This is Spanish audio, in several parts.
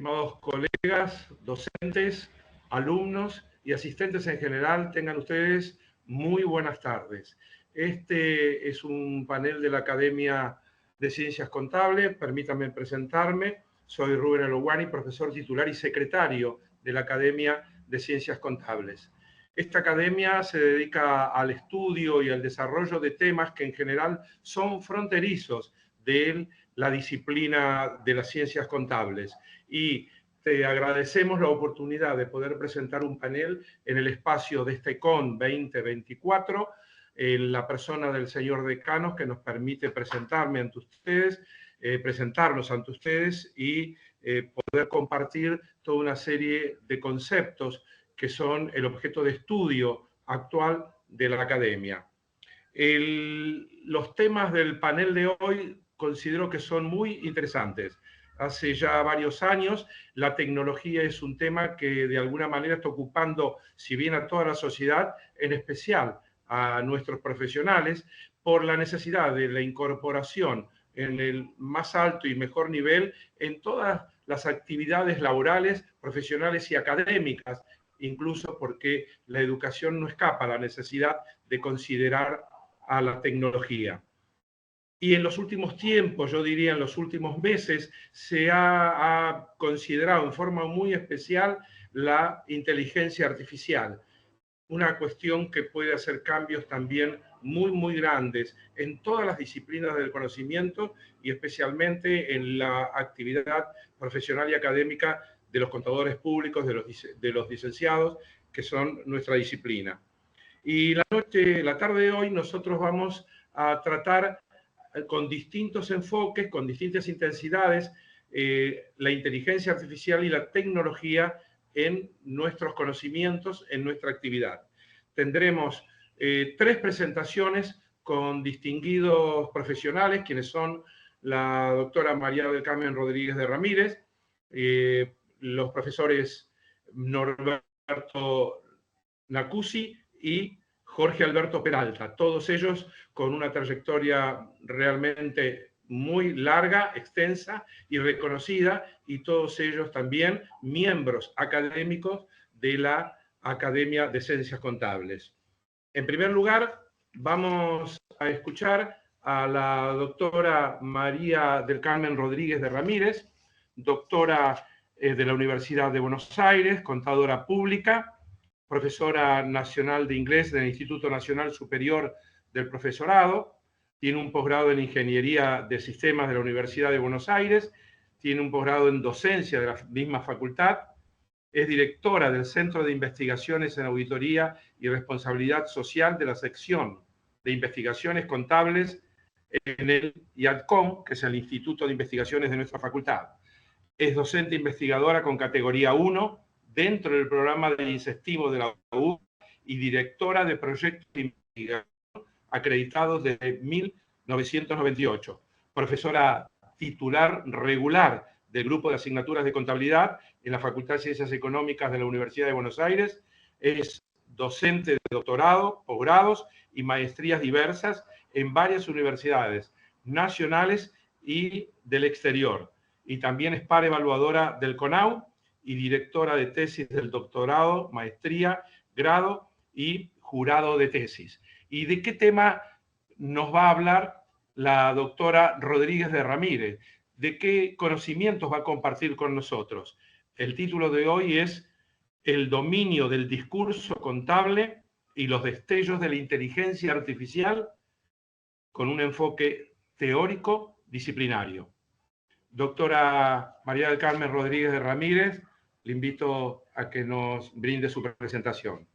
estimados colegas, docentes, alumnos y asistentes en general, tengan ustedes muy buenas tardes. Este es un panel de la Academia de Ciencias Contables. Permítanme presentarme. Soy Rubén Alowani, profesor titular y secretario de la Academia de Ciencias Contables. Esta academia se dedica al estudio y al desarrollo de temas que en general son fronterizos de la disciplina de las ciencias contables. Y te agradecemos la oportunidad de poder presentar un panel en el espacio de este CON 2024, en la persona del señor decano, que nos permite presentarnos ante ustedes y poder compartir toda una serie de conceptos que son el objeto de estudio actual de la academia. Los temas del panel de hoy considero que son muy interesantes. Hace ya varios años la tecnología es un tema que de alguna manera está ocupando, si bien a toda la sociedad, en especial a nuestros profesionales, por la necesidad de la incorporación en el más alto y mejor nivel en todas las actividades laborales, profesionales y académicas, incluso porque la educación no escapa a la necesidad de considerar a la tecnología. Y en los últimos tiempos, yo diría en los últimos meses, se ha considerado en forma muy especial la inteligencia artificial, una cuestión que puede hacer cambios también muy grandes en todas las disciplinas del conocimiento y especialmente en la actividad profesional y académica de los contadores públicos, de los licenciados, que son nuestra disciplina. Y la tarde de hoy nosotros vamos a tratar con distintos enfoques, con distintas intensidades, la inteligencia artificial y la tecnología en nuestros conocimientos, en nuestra actividad. Tendremos 3 presentaciones con distinguidos profesionales, quienes son la doctora María del Carmen Rodríguez de Ramírez, los profesores Norberto Nacusi y Jorge Alberto Peralta, todos ellos con una trayectoria realmente muy larga, extensa y reconocida, y todos ellos también miembros académicos de la Academia de Ciencias Contables. En primer lugar, vamos a escuchar a la doctora María del Carmen Rodríguez de Ramírez, doctora de la Universidad de Buenos Aires, contadora pública, profesora nacional de inglés del Instituto Nacional Superior del Profesorado, tiene un posgrado en Ingeniería de Sistemas de la Universidad de Buenos Aires, tiene un posgrado en Docencia de la misma facultad, es directora del Centro de Investigaciones en Auditoría y Responsabilidad Social de la sección de Investigaciones Contables en el IADCOM, que es el Instituto de Investigaciones de nuestra facultad. Es docente investigadora con categoría 1 dentro del programa de incentivo de la U y directora de proyectos de investigación acreditados desde 1998. Profesora titular regular del grupo de asignaturas de contabilidad en la Facultad de Ciencias Económicas de la Universidad de Buenos Aires. Es docente de doctorado, posgrados y maestrías diversas en varias universidades nacionales y del exterior. Y también es par evaluadora del CONAU y directora de tesis del doctorado, maestría, grado y jurado de tesis. ¿Y de qué tema nos va a hablar la doctora Rodríguez de Ramírez? ¿De qué conocimientos va a compartir con nosotros? El título de hoy es El dominio del discurso contable y los destellos de la inteligencia artificial con un enfoque teórico disciplinario. Doctora María del Carmen Rodríguez de Ramírez, le invito a que nos brinde su presentación.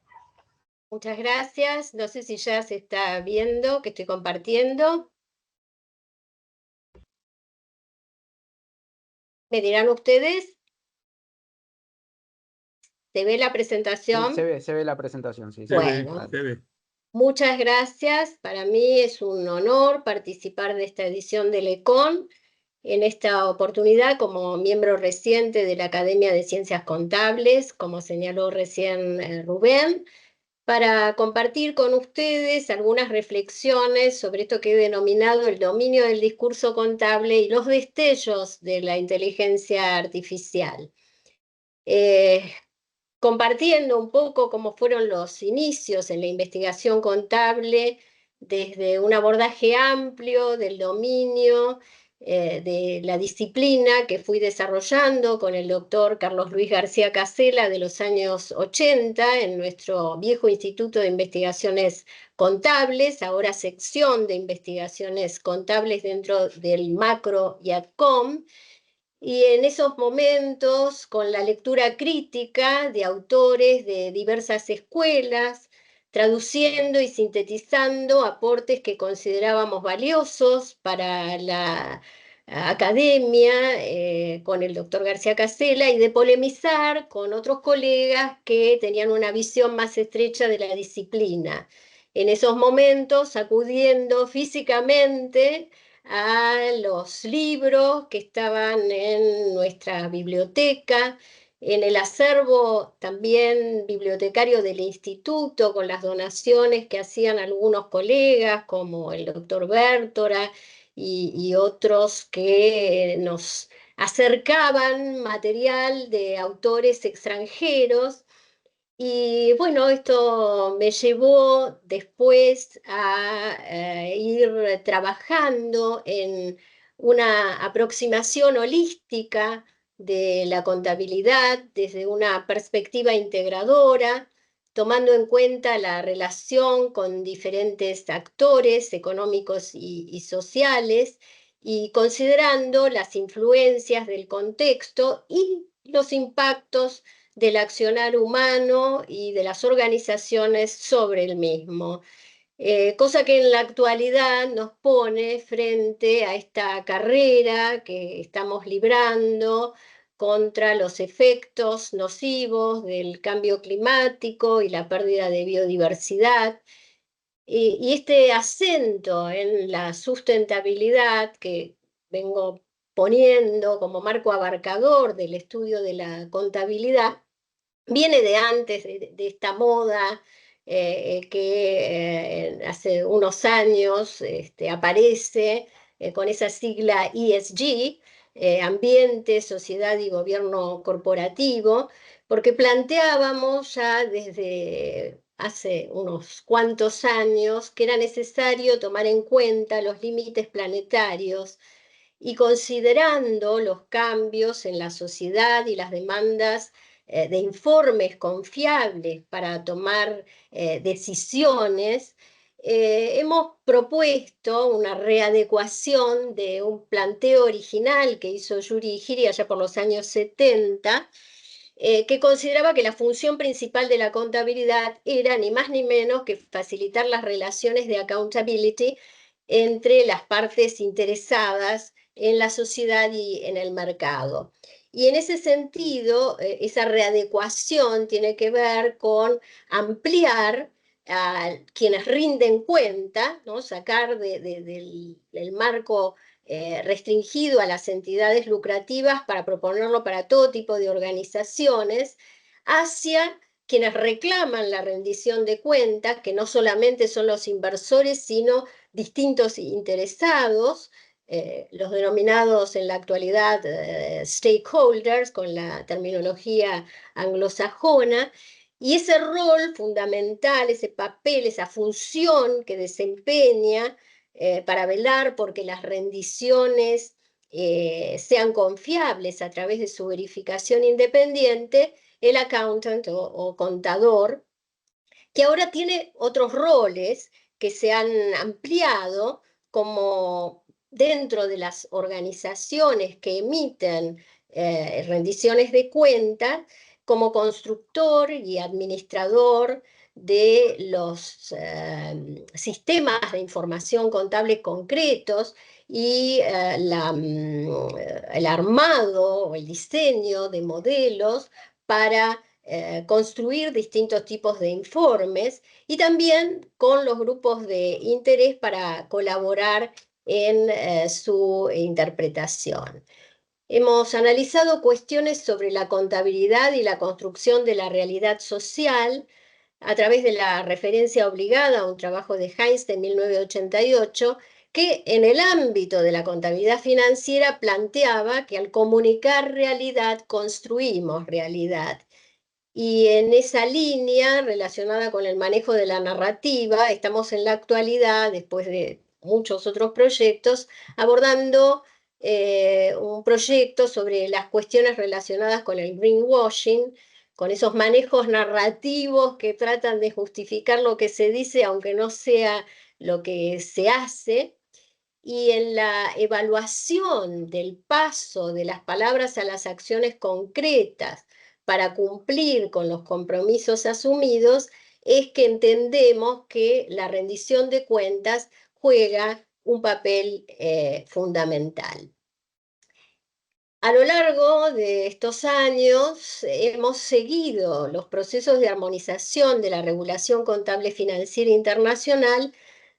Muchas gracias. No sé si ya se está viendo que estoy compartiendo. ¿Me dirán ustedes? ¿Se ve la presentación? Sí, se ve la presentación, sí. Bueno, se ve. Muchas gracias. Para mí es un honor participar de esta edición del ECON. En esta oportunidad, como miembro reciente de la Academia de Ciencias Contables, como señaló recién Rubén, para compartir con ustedes algunas reflexiones sobre esto que he denominado el dominio del discurso contable y los destellos de la inteligencia artificial. Compartiendo un poco cómo fueron los inicios en la investigación contable, desde un abordaje amplio del dominio de la disciplina que fui desarrollando con el doctor Carlos Luis García Casella de los años 80 en nuestro viejo Instituto de Investigaciones Contables, ahora sección de investigaciones contables dentro del Macro IATCOM. Y en esos momentos, con la lectura crítica de autores de diversas escuelas, traduciendo y sintetizando aportes que considerábamos valiosos para la academia, con el doctor García Casella, y de polemizar con otros colegas que tenían una visión más estrecha de la disciplina. En esos momentos, acudiendo físicamente a los libros que estaban en nuestra biblioteca, en el acervo también bibliotecario del instituto, con las donaciones que hacían algunos colegas, como el doctor Bértora y otros que nos acercaban material de autores extranjeros. Y bueno, esto me llevó después a ir trabajando en una aproximación holística de la contabilidad desde una perspectiva integradora, tomando en cuenta la relación con diferentes actores económicos y sociales, y considerando las influencias del contexto y los impactos del accionar humano y de las organizaciones sobre el mismo. Cosa que en la actualidad nos pone frente a esta carrera que estamos librando contra los efectos nocivos del cambio climático y la pérdida de biodiversidad. Y este acento en la sustentabilidad que vengo poniendo como marco abarcador del estudio de la contabilidad viene de antes de esta moda que hace unos años aparece con esa sigla ESG, Ambiente, Sociedad y Gobierno Corporativo, porque planteábamos ya desde hace unos cuantos años que era necesario tomar en cuenta los límites planetarios y considerando los cambios en la sociedad y las demandas de informes confiables para tomar decisiones, hemos propuesto una readecuación de un planteo original que hizo Yuri Ihiri allá por los años 70, que consideraba que la función principal de la contabilidad era ni más ni menos que facilitar las relaciones de accountability entre las partes interesadas en la sociedad y en el mercado. Y en ese sentido, esa readecuación tiene que ver con ampliar a quienes rinden cuenta, ¿no? Sacar del marco restringido a las entidades lucrativas para proponerlo para todo tipo de organizaciones, hacia quienes reclaman la rendición de cuentas, que no solamente son los inversores, sino distintos interesados, los denominados en la actualidad stakeholders, con la terminología anglosajona, y ese rol fundamental, ese papel, esa función que desempeña para velar porque las rendiciones sean confiables a través de su verificación independiente, el accountant o contador, que ahora tiene otros roles que se han ampliado, como dentro de las organizaciones que emiten rendiciones de cuentas, como constructor y administrador de los sistemas de información contable concretos y el armado o el diseño de modelos para construir distintos tipos de informes, y también con los grupos de interés para colaborar en su interpretación. Hemos analizado cuestiones sobre la contabilidad y la construcción de la realidad social a través de la referencia obligada a un trabajo de Heinz de 1988, que en el ámbito de la contabilidad financiera planteaba que al comunicar realidad construimos realidad. Y en esa línea relacionada con el manejo de la narrativa, estamos en la actualidad, después de muchos otros proyectos, abordando un proyecto sobre las cuestiones relacionadas con el greenwashing, con esos manejos narrativos que tratan de justificar lo que se dice, aunque no sea lo que se hace, y en la evaluación del paso de las palabras a las acciones concretas para cumplir con los compromisos asumidos, es que entendemos que la rendición de cuentas juega un papel fundamental. A lo largo de estos años hemos seguido los procesos de armonización de la regulación contable financiera internacional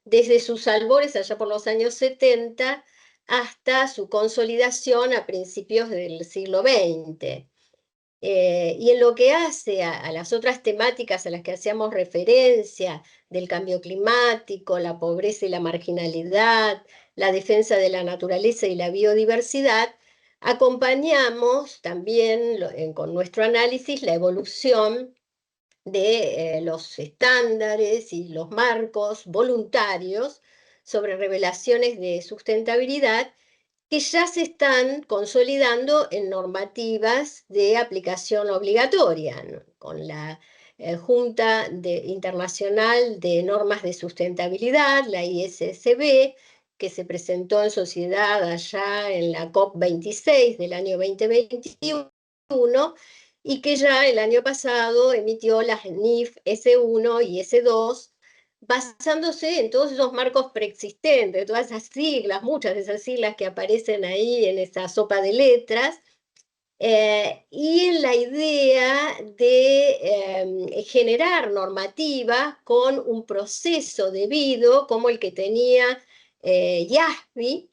desde sus albores allá por los años 70 hasta su consolidación a principios del siglo XX. Y en lo que hace a las otras temáticas a las que hacíamos referencia, del cambio climático, la pobreza y la marginalidad, la defensa de la naturaleza y la biodiversidad, acompañamos también con nuestro análisis la evolución de los estándares y los marcos voluntarios sobre revelaciones de sustentabilidad que ya se están consolidando en normativas de aplicación obligatoria, ¿no? Con la Junta Internacional de Normas de Sustentabilidad, la ISSB, que se presentó en sociedad allá en la COP26 del año 2021, y que ya el año pasado emitió las NIF S1 y S2, basándose en todos esos marcos preexistentes, todas esas siglas, muchas de esas siglas que aparecen ahí en esa sopa de letras, y en la idea de generar normativas con un proceso debido como el que tenía IASB,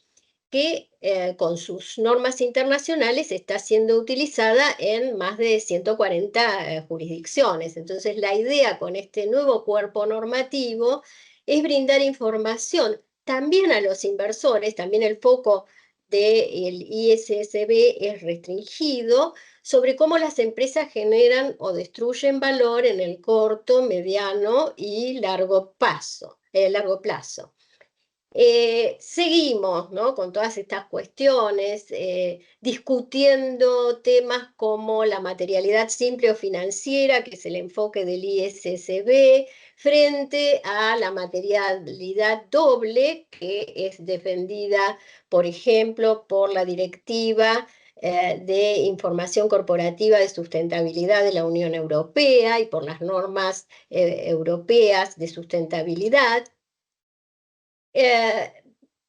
que con sus normas internacionales está siendo utilizada en más de 140 jurisdicciones. Entonces, la idea con este nuevo cuerpo normativo es brindar información también a los inversores, también el foco del ISSB es restringido, sobre cómo las empresas generan o destruyen valor en el corto, mediano y largo plazo. Seguimos, ¿no?, con todas estas cuestiones, discutiendo temas como la materialidad simple o financiera, que es el enfoque del ISSB, frente a la materialidad doble, que es defendida, por ejemplo, por la Directiva de Información Corporativa de Sustentabilidad de la Unión Europea y por las normas europeas de sustentabilidad.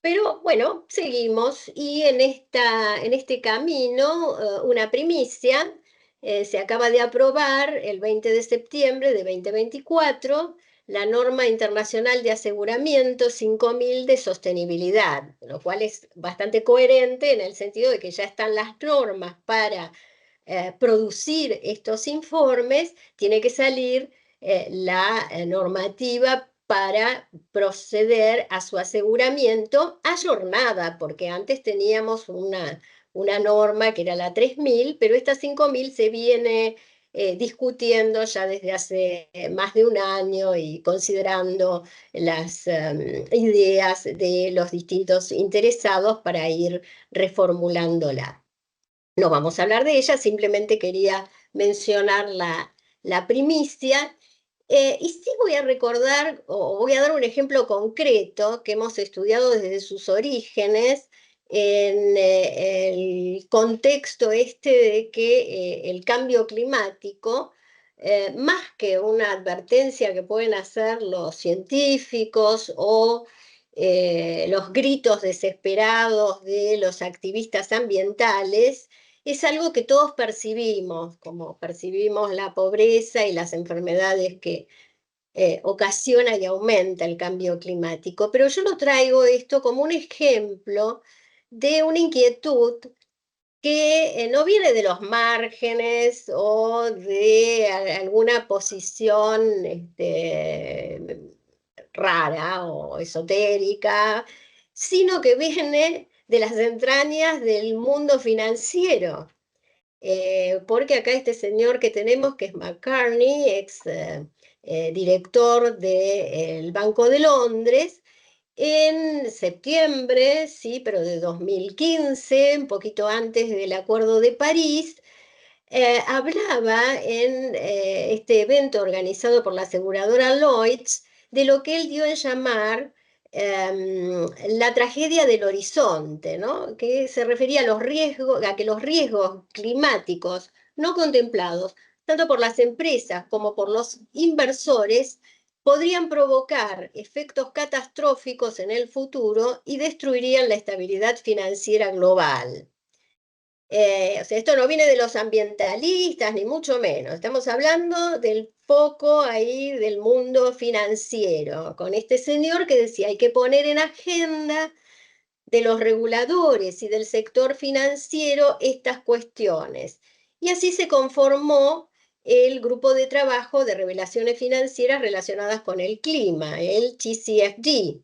Pero bueno, seguimos y en este camino, una primicia, se acaba de aprobar el 20 de septiembre de 2024 la norma internacional de aseguramiento 5000 de sostenibilidad, lo cual es bastante coherente en el sentido de que ya están las normas para producir estos informes, tiene que salir la normativa para proceder a su aseguramiento ayornada, porque antes teníamos una norma que era la 3000, pero esta 5000 se viene discutiendo ya desde hace más de un año y considerando las ideas de los distintos interesados para ir reformulándola. No vamos a hablar de ella, simplemente quería mencionar la primicia. Y sí voy a recordar, o voy a dar un ejemplo concreto que hemos estudiado desde sus orígenes, en el contexto este de que el cambio climático, más que una advertencia que pueden hacer los científicos o los gritos desesperados de los activistas ambientales, es algo que todos percibimos, como percibimos la pobreza y las enfermedades que ocasiona y aumenta el cambio climático. Pero yo lo traigo esto como un ejemplo de una inquietud que no viene de los márgenes o de alguna posición rara o esotérica, sino que viene de las entrañas del mundo financiero. Porque acá este señor que tenemos, que es McCartney, ex director del Banco de Londres, en septiembre, sí, pero de 2015, un poquito antes del Acuerdo de París, hablaba en este evento organizado por la aseguradora Lloyds de lo que él dio en llamar la tragedia del horizonte, ¿no? Que se refería a los riesgos, a que los riesgos climáticos no contemplados, tanto por las empresas como por los inversores, podrían provocar efectos catastróficos en el futuro y destruirían la estabilidad financiera global. O sea, esto no viene de los ambientalistas, ni mucho menos. Estamos hablando del foco ahí del mundo financiero, con este señor que decía, hay que poner en agenda de los reguladores y del sector financiero estas cuestiones. Y así se conformó el grupo de trabajo de revelaciones financieras relacionadas con el clima, el TCFD,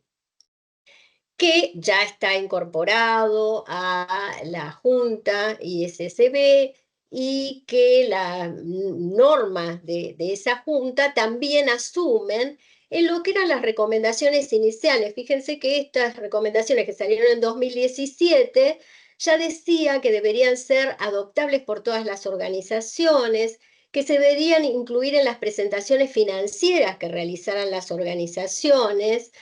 que ya está incorporado a la Junta ISSB y que las normas de esa Junta también asumen en lo que eran las recomendaciones iniciales. Fíjense que estas recomendaciones que salieron en 2017 ya decía que deberían ser adoptables por todas las organizaciones, que se deberían incluir en las presentaciones financieras que realizaran las organizaciones,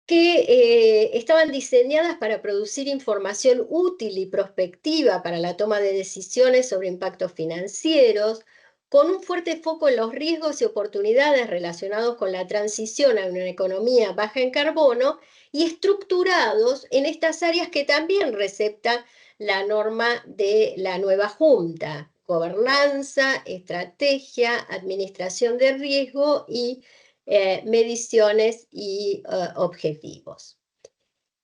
que estaban diseñadas para producir información útil y prospectiva para la toma de decisiones sobre impactos financieros, con un fuerte foco en los riesgos y oportunidades relacionados con la transición a una economía baja en carbono y estructurados en estas áreas que también recepta la norma de la nueva Junta: gobernanza, estrategia, administración de riesgo y mediciones y objetivos.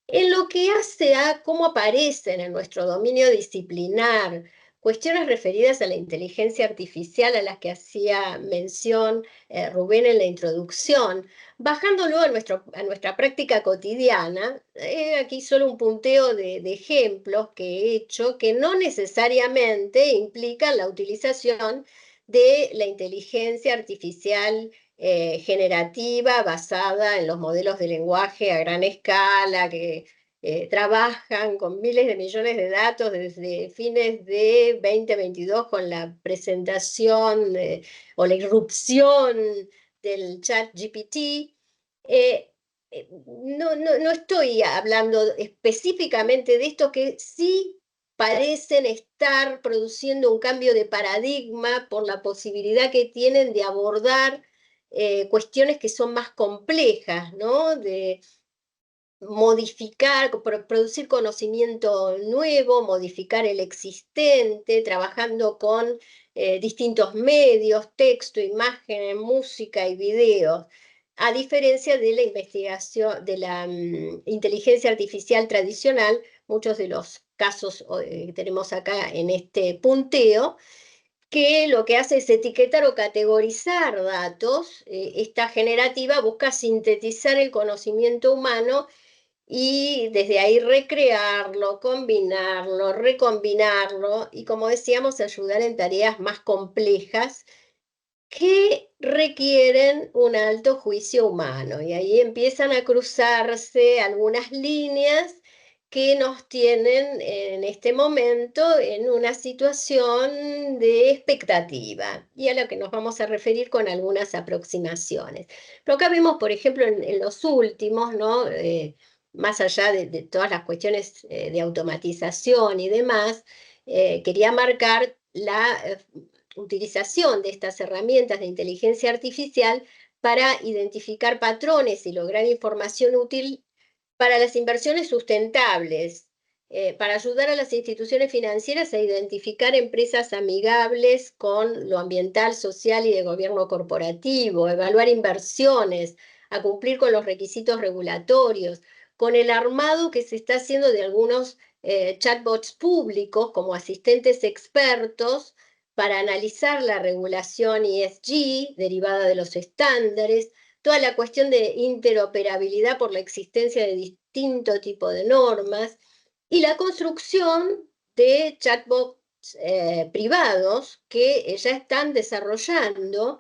En lo que hace a cómo aparecen en nuestro dominio disciplinar cuestiones referidas a la inteligencia artificial a las que hacía mención Rubén en la introducción, bajándolo a nuestra práctica cotidiana, aquí solo un punteo de ejemplos que he hecho que no necesariamente implican la utilización de la inteligencia artificial generativa basada en los modelos de lenguaje a gran escala que trabajan con miles de millones de datos desde fines de 2022 con la presentación o la irrupción del chat GPT. No estoy hablando específicamente de esto, que sí parecen estar produciendo un cambio de paradigma por la posibilidad que tienen de abordar cuestiones que son más complejas, ¿no? De modificar, producir conocimiento nuevo, modificar el existente, trabajando con distintos medios, texto, imágenes, música y videos, a diferencia de la investigación, de la inteligencia artificial tradicional. Muchos de los casos que tenemos acá en este punteo, que lo que hace es etiquetar o categorizar datos. Esta generativa busca sintetizar el conocimiento humano y desde ahí recrearlo, combinarlo, recombinarlo y, como decíamos, ayudar en tareas más complejas que requieren un alto juicio humano. Y ahí empiezan a cruzarse algunas líneas que nos tienen en este momento en una situación de expectativa, y a la que nos vamos a referir con algunas aproximaciones. Pero acá vemos, por ejemplo, en los últimos, ¿no? Más allá de todas las cuestiones de automatización y demás, quería marcar la utilización de estas herramientas de inteligencia artificial para identificar patrones y lograr información útil para las inversiones sustentables, para ayudar a las instituciones financieras a identificar empresas amigables con lo ambiental, social y de gobierno corporativo, evaluar inversiones, a cumplir con los requisitos regulatorios, con el armado que se está haciendo de algunos chatbots públicos como asistentes expertos para analizar la regulación ESG derivada de los estándares, toda la cuestión de interoperabilidad por la existencia de distintos tipos de normas y la construcción de chatbots privados que ya están desarrollando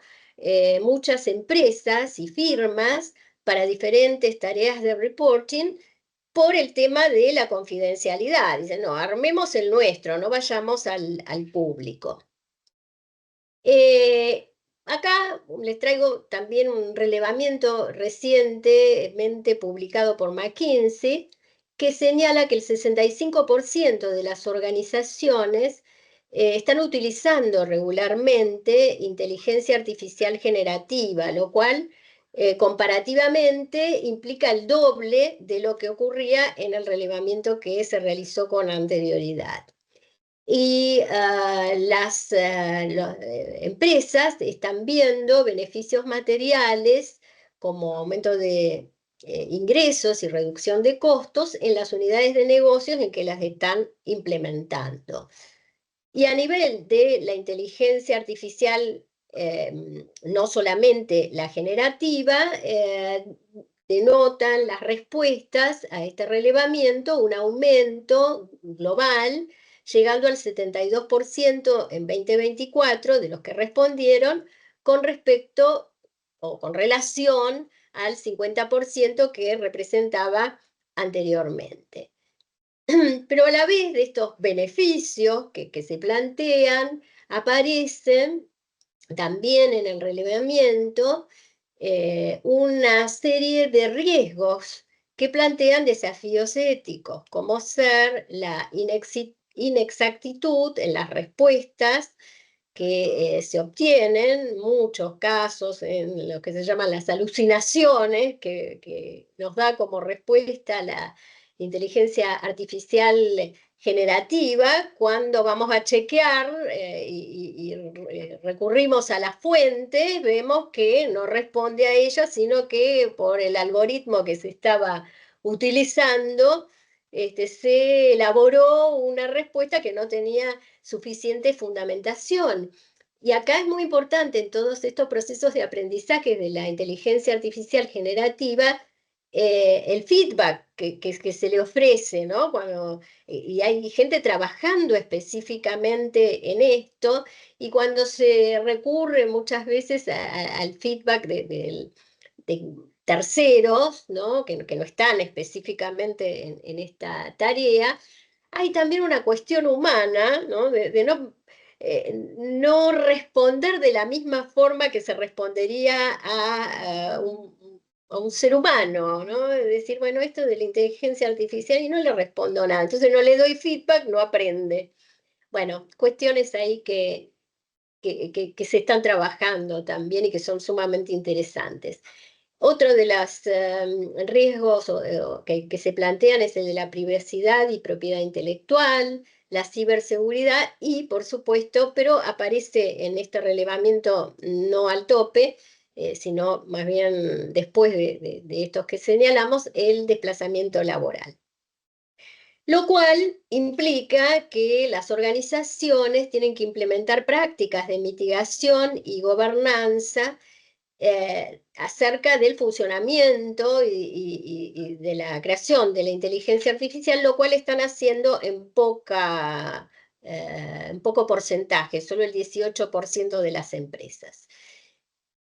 muchas empresas y firmas para diferentes tareas de reporting por el tema de la confidencialidad. Dicen, no, armemos el nuestro, no vayamos al público. Acá les traigo también un relevamiento recientemente publicado por McKinsey, que señala que el 65% de las organizaciones están utilizando regularmente inteligencia artificial generativa, lo cual comparativamente implica el doble de lo que ocurría en el relevamiento que se realizó con anterioridad. Y las empresas están viendo beneficios materiales como aumento de ingresos y reducción de costos en las unidades de negocios en que las están implementando. Y a nivel de la inteligencia artificial, no solamente la generativa, denotan las respuestas a este relevamiento un aumento global, llegando al 72% en 2024 de los que respondieron con respecto o con relación al 50% que representaba anteriormente. Pero a la vez de estos beneficios que se plantean, aparecen también en el relevamiento una serie de riesgos que plantean desafíos éticos, como ser la inexactitud en las respuestas que se obtienen, en muchos casos en lo que se llaman las alucinaciones, que nos da como respuesta la inteligencia artificial generativa. Cuando vamos a chequear y recurrimos a la fuente, vemos que no responde a ella, sino que por el algoritmo que se estaba utilizando, se elaboró una respuesta que no tenía suficiente fundamentación. Y acá es muy importante en todos estos procesos de aprendizaje de la inteligencia artificial generativa, el feedback que se le ofrece, ¿no? Y hay gente trabajando específicamente en esto, y cuando se recurre muchas veces al feedback de terceros, ¿no? Que no están específicamente en esta tarea, hay también una cuestión humana, ¿no? De no responder de la misma forma que se respondería a un ser humano, ¿no? Es decir, bueno, esto de la inteligencia artificial y no le respondo nada, entonces no le doy feedback, no aprende. Bueno, cuestiones ahí que se están trabajando también y que son sumamente interesantes. Otro de los riesgos que se plantean es el de la privacidad y propiedad intelectual, la ciberseguridad y, por supuesto, pero aparece en este relevamiento no al tope, sino más bien después de estos que señalamos, el desplazamiento laboral. Lo cual implica que las organizaciones tienen que implementar prácticas de mitigación y gobernanza acerca del funcionamiento y de la creación de la inteligencia artificial, lo cual están haciendo en poco porcentaje, solo el 18% de las empresas.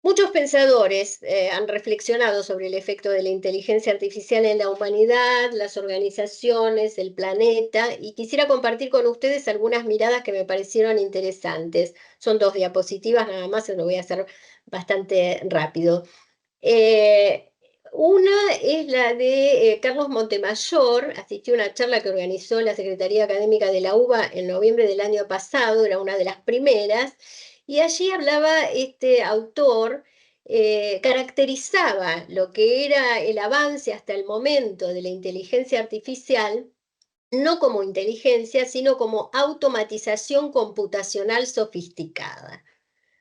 Muchos pensadores han reflexionado sobre el efecto de la inteligencia artificial en la humanidad, las organizaciones, el planeta, y quisiera compartir con ustedes algunas miradas que me parecieron interesantes. Son 2 diapositivas nada más, se lo voy a hacer bastante rápido. Una es la de Carlos Montemayor. Asistió a una charla que organizó la Secretaría Académica de la UBA en noviembre del año pasado, era una de las primeras, y allí hablaba este autor, caracterizaba lo que era el avance hasta el momento de la inteligencia artificial, no como inteligencia, sino como automatización computacional sofisticada.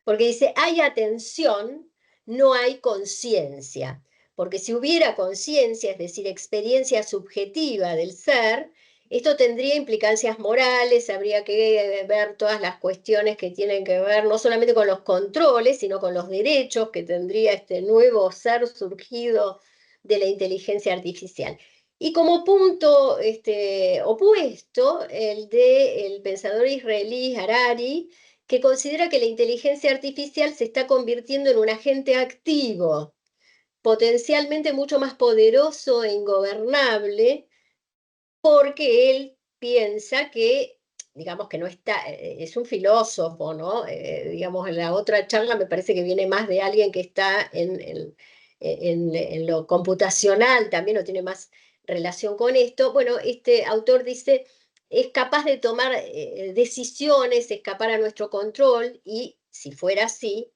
Porque dice, hay atención, no hay conciencia. Porque si hubiera conciencia, es decir, experiencia subjetiva del ser, Esto tendría implicancias morales, habría que ver todas las cuestiones que tienen que ver no solamente con los controles, sino con los derechos que tendría este nuevo ser surgido de la inteligencia artificial. Y como punto opuesto, el del pensador israelí Harari, que considera que la inteligencia artificial se está convirtiendo en un agente activo, potencialmente mucho más poderoso e ingobernable, porque él piensa que, digamos que no está, es un filósofo, ¿no? Digamos, en la otra charla me parece que viene más de alguien que está en lo computacional, también no tiene más relación con esto. Bueno, este autor dice, es capaz de tomar decisiones, escapar a nuestro control y, si fuera así,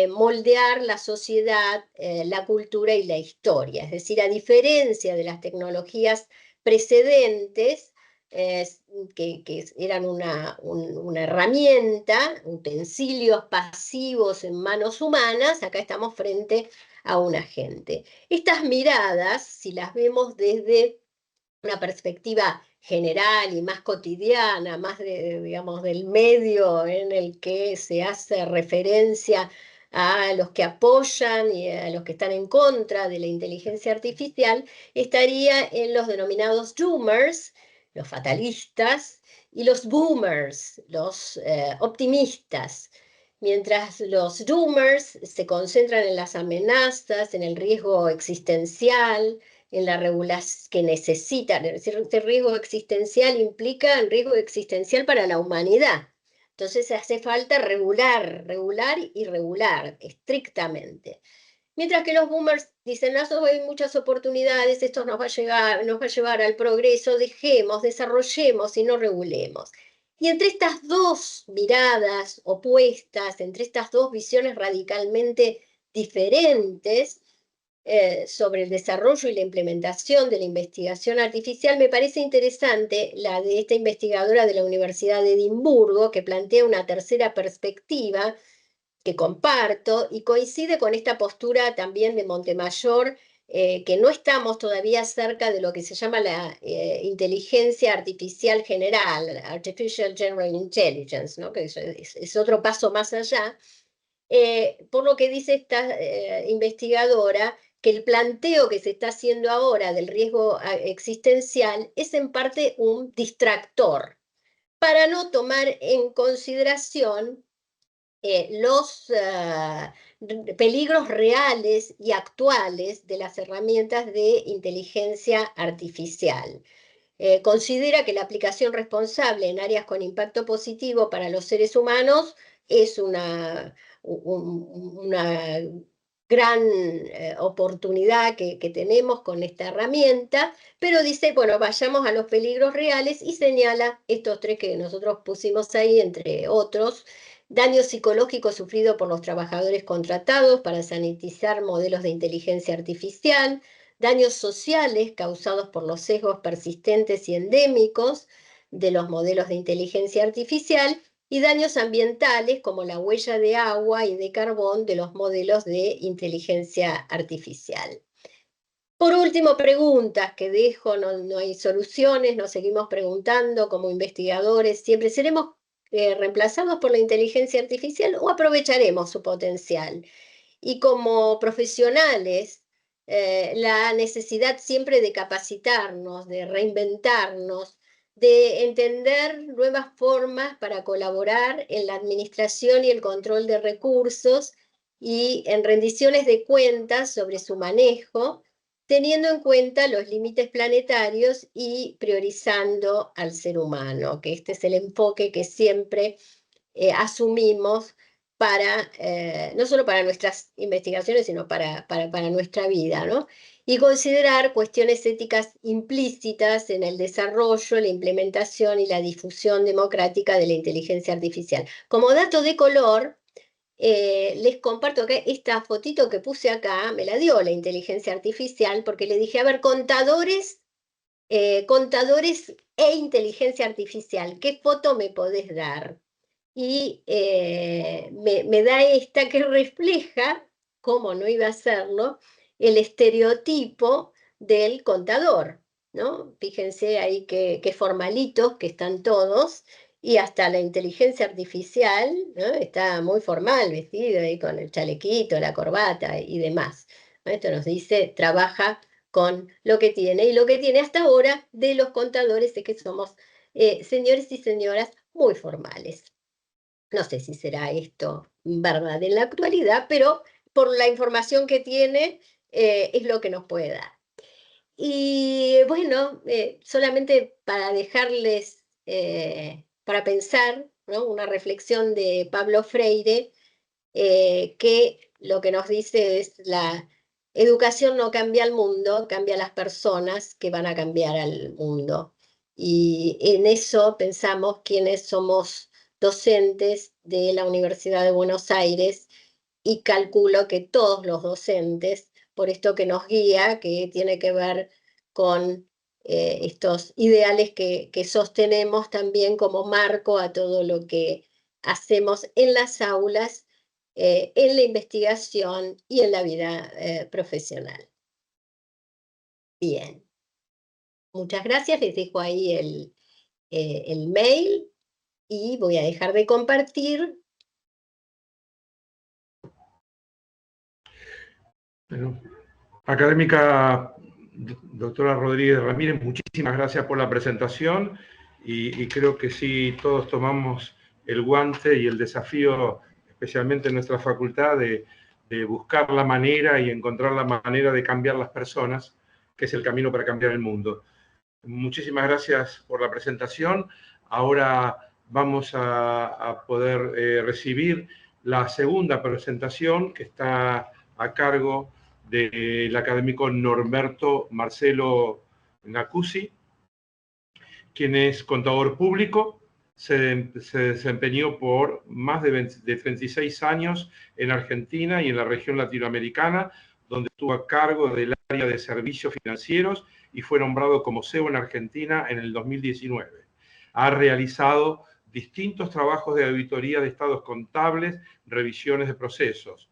moldear la sociedad, la cultura y la historia. Es decir, a diferencia de las tecnologías precedentes, eh, que eran una herramienta, utensilios pasivos en manos humanas, acá estamos frente a un agente. Estas miradas, si las vemos desde una perspectiva general y más cotidiana, más digamos, del medio en el que se hace referencia a los que apoyan y a los que están en contra de la inteligencia artificial, estaría en los denominados doomers, los fatalistas, y los boomers, los optimistas. Mientras los doomers se concentran en las amenazas, en el riesgo existencial, en la regulación que necesitan. Es decir, este riesgo existencial implica un riesgo existencial para la humanidad. Entonces hace falta regular, regular y regular, estrictamente. Mientras que los boomers dicen, no, hay muchas oportunidades, esto nos va a llevar al progreso, dejemos, desarrollemos y no regulemos. Y entre estas dos miradas opuestas, entre estas dos visiones radicalmente diferentes, sobre el desarrollo y la implementación de la investigación artificial, me parece interesante la de esta investigadora de la Universidad de Edimburgo, que plantea una tercera perspectiva que comparto y coincide con esta postura también de Montemayor, que no estamos todavía cerca de lo que se llama la inteligencia artificial general, Artificial General Intelligence, ¿no? Que es otro paso más allá. Por lo que dice esta investigadora, que el planteo que se está haciendo ahora del riesgo existencial es en parte un distractor para no tomar en consideración los peligros reales y actuales de las herramientas de inteligencia artificial. Considera que la aplicación responsable en áreas con impacto positivo para los seres humanos es una gran oportunidad que tenemos con esta herramienta, pero dice, bueno, vayamos a los peligros reales y señala estos tres que nosotros pusimos ahí, entre otros: daño psicológico sufrido por los trabajadores contratados para sanitizar modelos de inteligencia artificial, daños sociales causados por los sesgos persistentes y endémicos de los modelos de inteligencia artificial, y daños ambientales como la huella de agua y de carbón de los modelos de inteligencia artificial. Por último, preguntas que dejo, no hay soluciones, nos seguimos preguntando como investigadores siempre: ¿seremos reemplazados por la inteligencia artificial o aprovecharemos su potencial? Y como profesionales, la necesidad siempre de capacitarnos, de reinventarnos, de entender nuevas formas para colaborar en la administración y el control de recursos y en rendiciones de cuentas sobre su manejo, teniendo en cuenta los límites planetarios y priorizando al ser humano, que este es el enfoque que siempre asumimos para, no solo para nuestras investigaciones, sino para nuestra vida, ¿no? Y considerar cuestiones éticas implícitas en el desarrollo, la implementación y la difusión democrática de la inteligencia artificial. Como dato de color, les comparto que esta fotito que puse acá me la dio la inteligencia artificial, porque le dije, a ver, contadores e inteligencia artificial, ¿qué foto me podés dar? Y me da esta que refleja, como no iba a serlo, el estereotipo del contador. ¿no? Fíjense ahí qué formalitos que están todos, y hasta la inteligencia artificial, ¿no? Está muy formal, vestido ahí con el chalequito, la corbata y demás. Esto nos dice, trabaja con lo que tiene, y lo que tiene hasta ahora de los contadores es que somos señores y señoras muy formales. No sé si será esto verdad en la actualidad, pero por la información que tiene, es lo que nos puede dar. Y bueno, solamente para dejarles para pensar, ¿no? Una reflexión de Pablo Freire, que lo que nos dice es: la educación no cambia al mundo, cambia a las personas que van a cambiar al mundo. Y en eso pensamos quienes somos docentes de la Universidad de Buenos Aires, y calculo que todos los docentes, por esto que nos guía, que tiene que ver con estos ideales que sostenemos también como marco a todo lo que hacemos en las aulas, en la investigación y en la vida profesional. Bien, muchas gracias. Les dejo ahí el mail y voy a dejar de compartir. Bueno, académica doctora Rodríguez Ramírez, muchísimas gracias por la presentación y creo que sí, todos tomamos el guante y el desafío, especialmente en nuestra facultad, de buscar la manera y encontrar la manera de cambiar las personas, que es el camino para cambiar el mundo. Muchísimas gracias por la presentación. Ahora vamos a poder recibir la segunda presentación, que está a cargo del académico Norberto Marcelo Nacusi, quien es contador público. Se desempeñó por más de 36 años en Argentina y en la región latinoamericana, donde estuvo a cargo del área de servicios financieros y fue nombrado como CEO en Argentina en el 2019. Ha realizado distintos trabajos de auditoría de estados contables, revisiones de procesos,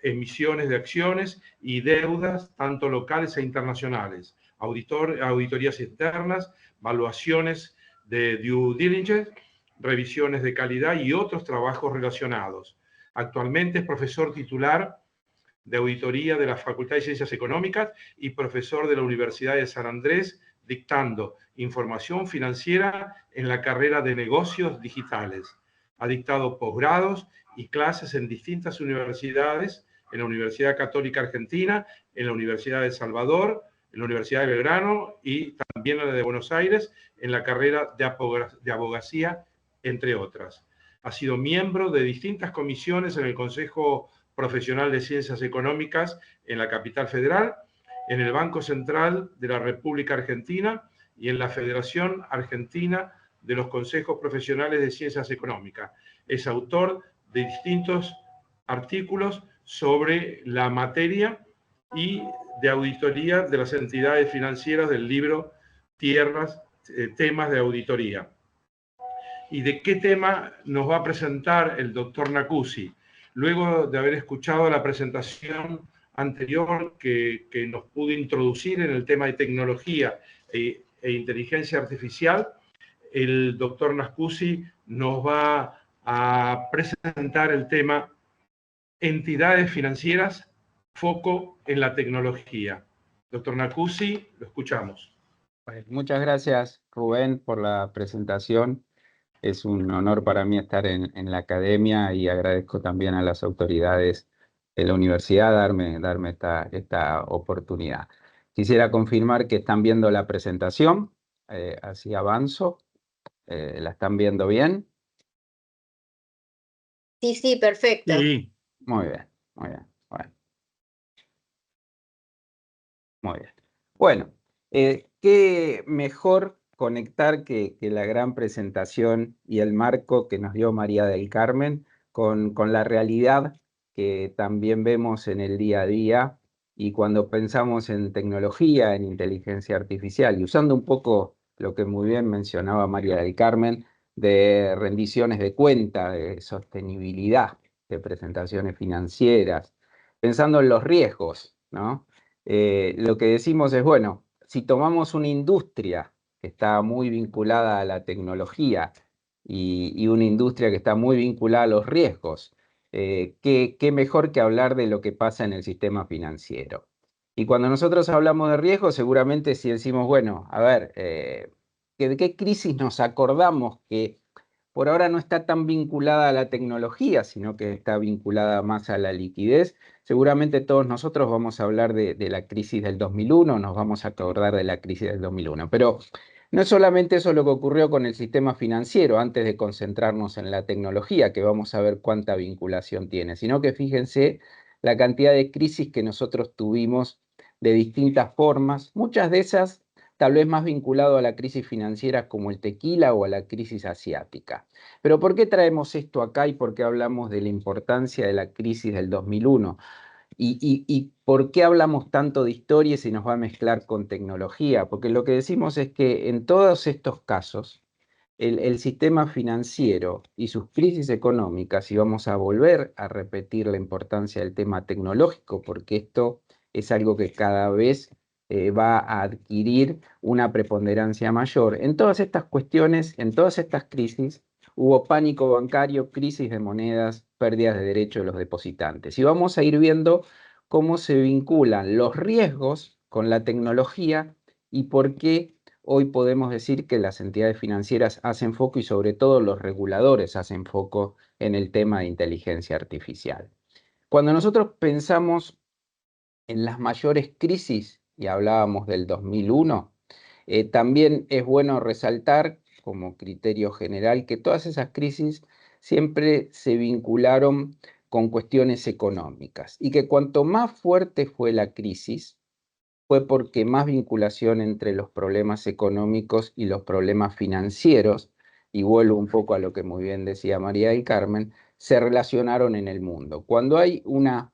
emisiones de acciones y deudas, tanto locales e internacionales, auditorías internas, evaluaciones de due diligence, revisiones de calidad y otros trabajos relacionados. Actualmente es profesor titular de auditoría de la Facultad de Ciencias Económicas y profesor de la Universidad de San Andrés, dictando información financiera en la carrera de negocios digitales. Ha dictado posgrados y clases en distintas universidades, en la Universidad Católica Argentina, en la Universidad de Salvador, en la Universidad de Belgrano y también en la de Buenos Aires, en la carrera de abogacía, entre otras. Ha sido miembro de distintas comisiones en el Consejo Profesional de Ciencias Económicas en la Capital Federal, en el Banco Central de la República Argentina y en la Federación Argentina de los Consejos Profesionales de Ciencias Económicas. Es autor de distintos artículos sobre la materia y de auditoría de las entidades financieras del libro Tierras, temas de auditoría. ¿Y de qué tema nos va a presentar el doctor Nacusi? Luego de haber escuchado la presentación anterior que nos pudo introducir en el tema de tecnología e inteligencia artificial, el doctor Nacusi nos va a presentar el tema entidades financieras, foco en la tecnología. Doctor Nacusi, lo escuchamos. Muchas gracias, Rubén, por la presentación. Es un honor para mí estar en la academia y agradezco también a las autoridades de la universidad darme esta oportunidad. Quisiera confirmar que están viendo la presentación, así avanzo. ¿La están viendo bien? Sí, sí, perfecto. Sí. Muy bien, muy bien. Bueno. Muy bien. Bueno, qué mejor conectar que la gran presentación y el marco que nos dio María del Carmen con la realidad que también vemos en el día a día, y cuando pensamos en tecnología, en inteligencia artificial, y usando un poco lo que muy bien mencionaba María del Carmen, de rendiciones de cuenta, de sostenibilidad, de presentaciones financieras, pensando en los riesgos, ¿no? Lo que decimos es, bueno, si tomamos una industria que está muy vinculada a la tecnología y una industria que está muy vinculada a los riesgos, ¿qué mejor que hablar de lo que pasa en el sistema financiero? Y cuando nosotros hablamos de riesgos, seguramente si decimos, bueno, a ver, ¿de qué crisis nos acordamos que por ahora no está tan vinculada a la tecnología, sino que está vinculada más a la liquidez? Seguramente todos nosotros vamos a hablar de la crisis del 2001, nos vamos a acordar de la crisis del 2001, pero no es solamente eso lo que ocurrió con el sistema financiero, antes de concentrarnos en la tecnología, que vamos a ver cuánta vinculación tiene, sino que fíjense la cantidad de crisis que nosotros tuvimos de distintas formas, muchas de esas tal vez más vinculado a la crisis financiera como el tequila o a la crisis asiática. Pero ¿por qué traemos esto acá y por qué hablamos de la importancia de la crisis del 2001? ¿Y por qué hablamos tanto de historia si nos va a mezclar con tecnología? Porque lo que decimos es que en todos estos casos, el sistema financiero y sus crisis económicas, y vamos a volver a repetir la importancia del tema tecnológico, porque esto es algo que cada vez va a adquirir una preponderancia mayor. En todas estas cuestiones, en todas estas crisis, hubo pánico bancario, crisis de monedas, pérdidas de derechos de los depositantes. Y vamos a ir viendo cómo se vinculan los riesgos con la tecnología y por qué hoy podemos decir que las entidades financieras hacen foco y sobre todo los reguladores hacen foco en el tema de inteligencia artificial. Cuando nosotros pensamos en las mayores crisis, y hablábamos del 2001, también es bueno resaltar como criterio general que todas esas crisis siempre se vincularon con cuestiones económicas y que cuanto más fuerte fue la crisis, fue porque más vinculación entre los problemas económicos y los problemas financieros, y vuelvo un poco a lo que muy bien decía María del Carmen, se relacionaron en el mundo. Cuando hay una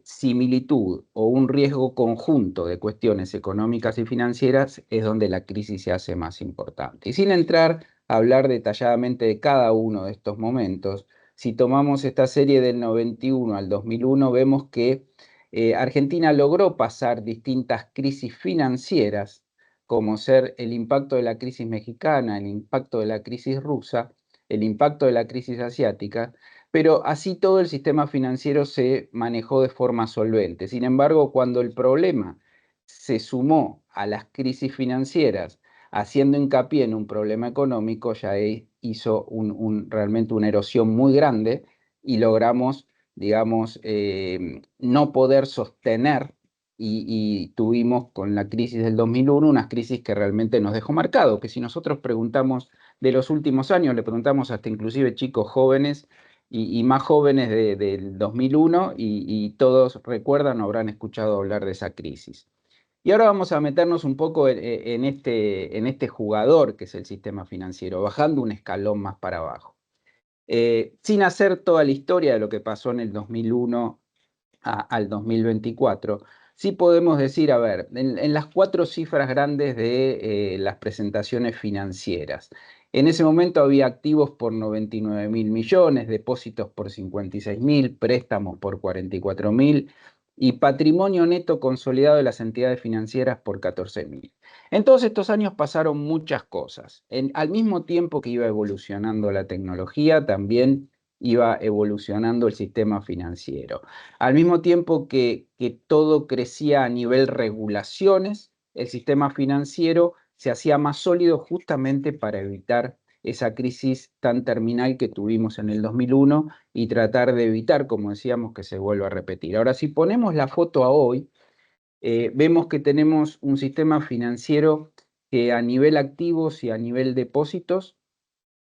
similitud o un riesgo conjunto de cuestiones económicas y financieras, es donde la crisis se hace más importante. Y sin entrar a hablar detalladamente de cada uno de estos momentos, si tomamos esta serie del 91 al 2001, vemos que Argentina logró pasar distintas crisis financieras, como ser el impacto de la crisis mexicana, el impacto de la crisis rusa, el impacto de la crisis asiática, pero así todo el sistema financiero se manejó de forma solvente. Sin embargo, cuando el problema se sumó a las crisis financieras, haciendo hincapié en un problema económico, ya hizo realmente una erosión muy grande y logramos, digamos, no poder sostener y tuvimos con la crisis del 2001 unas crisis que realmente nos dejó marcado, que si nosotros preguntamos de los últimos años, le preguntamos hasta inclusive chicos jóvenes y más jóvenes del 2001 y todos recuerdan o habrán escuchado hablar de esa crisis. Y ahora vamos a meternos un poco en este jugador que es el sistema financiero, bajando un escalón más para abajo. Sin hacer toda la historia de lo que pasó en el 2001 al 2024, sí podemos decir, a ver, en las 4 cifras grandes de las presentaciones financieras. En ese momento había activos por 99.000 millones, depósitos por 56.000, préstamos por 44.000 y patrimonio neto consolidado de las entidades financieras por 14.000. En todos estos años pasaron muchas cosas. Al mismo tiempo que iba evolucionando la tecnología, también iba evolucionando el sistema financiero. Al mismo tiempo que todo crecía a nivel regulaciones, el sistema financiero se hacía más sólido justamente para evitar esa crisis tan terminal que tuvimos en el 2001 y tratar de evitar, como decíamos, que se vuelva a repetir. Ahora, si ponemos la foto a hoy, vemos que tenemos un sistema financiero que a nivel activos y a nivel depósitos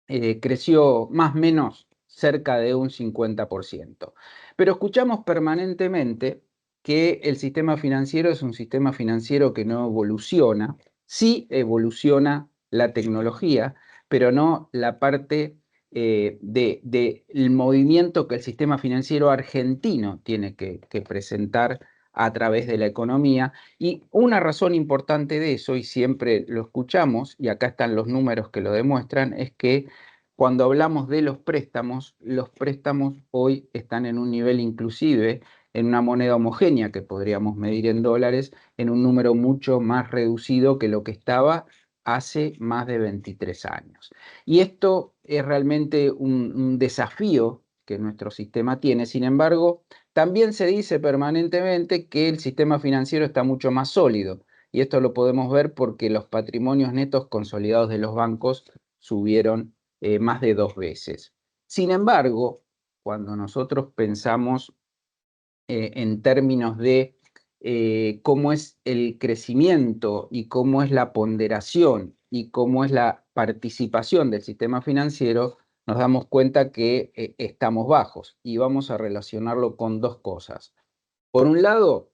creció más o menos cerca de un 50%. Pero escuchamos permanentemente que el sistema financiero es un sistema financiero que no evoluciona. Sí evoluciona la tecnología, pero no la parte del movimiento que el sistema financiero argentino tiene que presentar a través de la economía. Y una razón importante de eso, y siempre lo escuchamos, y acá están los números que lo demuestran, es que cuando hablamos de los préstamos hoy están en un nivel inclusive en una moneda homogénea que podríamos medir en dólares, en un número mucho más reducido que lo que estaba hace más de 23 años. Y esto es realmente un desafío que nuestro sistema tiene. Sin embargo, también se dice permanentemente que el sistema financiero está mucho más sólido. Y esto lo podemos ver porque los patrimonios netos consolidados de los bancos subieron más de 2 veces. Sin embargo, cuando nosotros pensamos en términos de cómo es el crecimiento y cómo es la ponderación y cómo es la participación del sistema financiero, nos damos cuenta que estamos bajos y vamos a relacionarlo con dos cosas. Por un lado,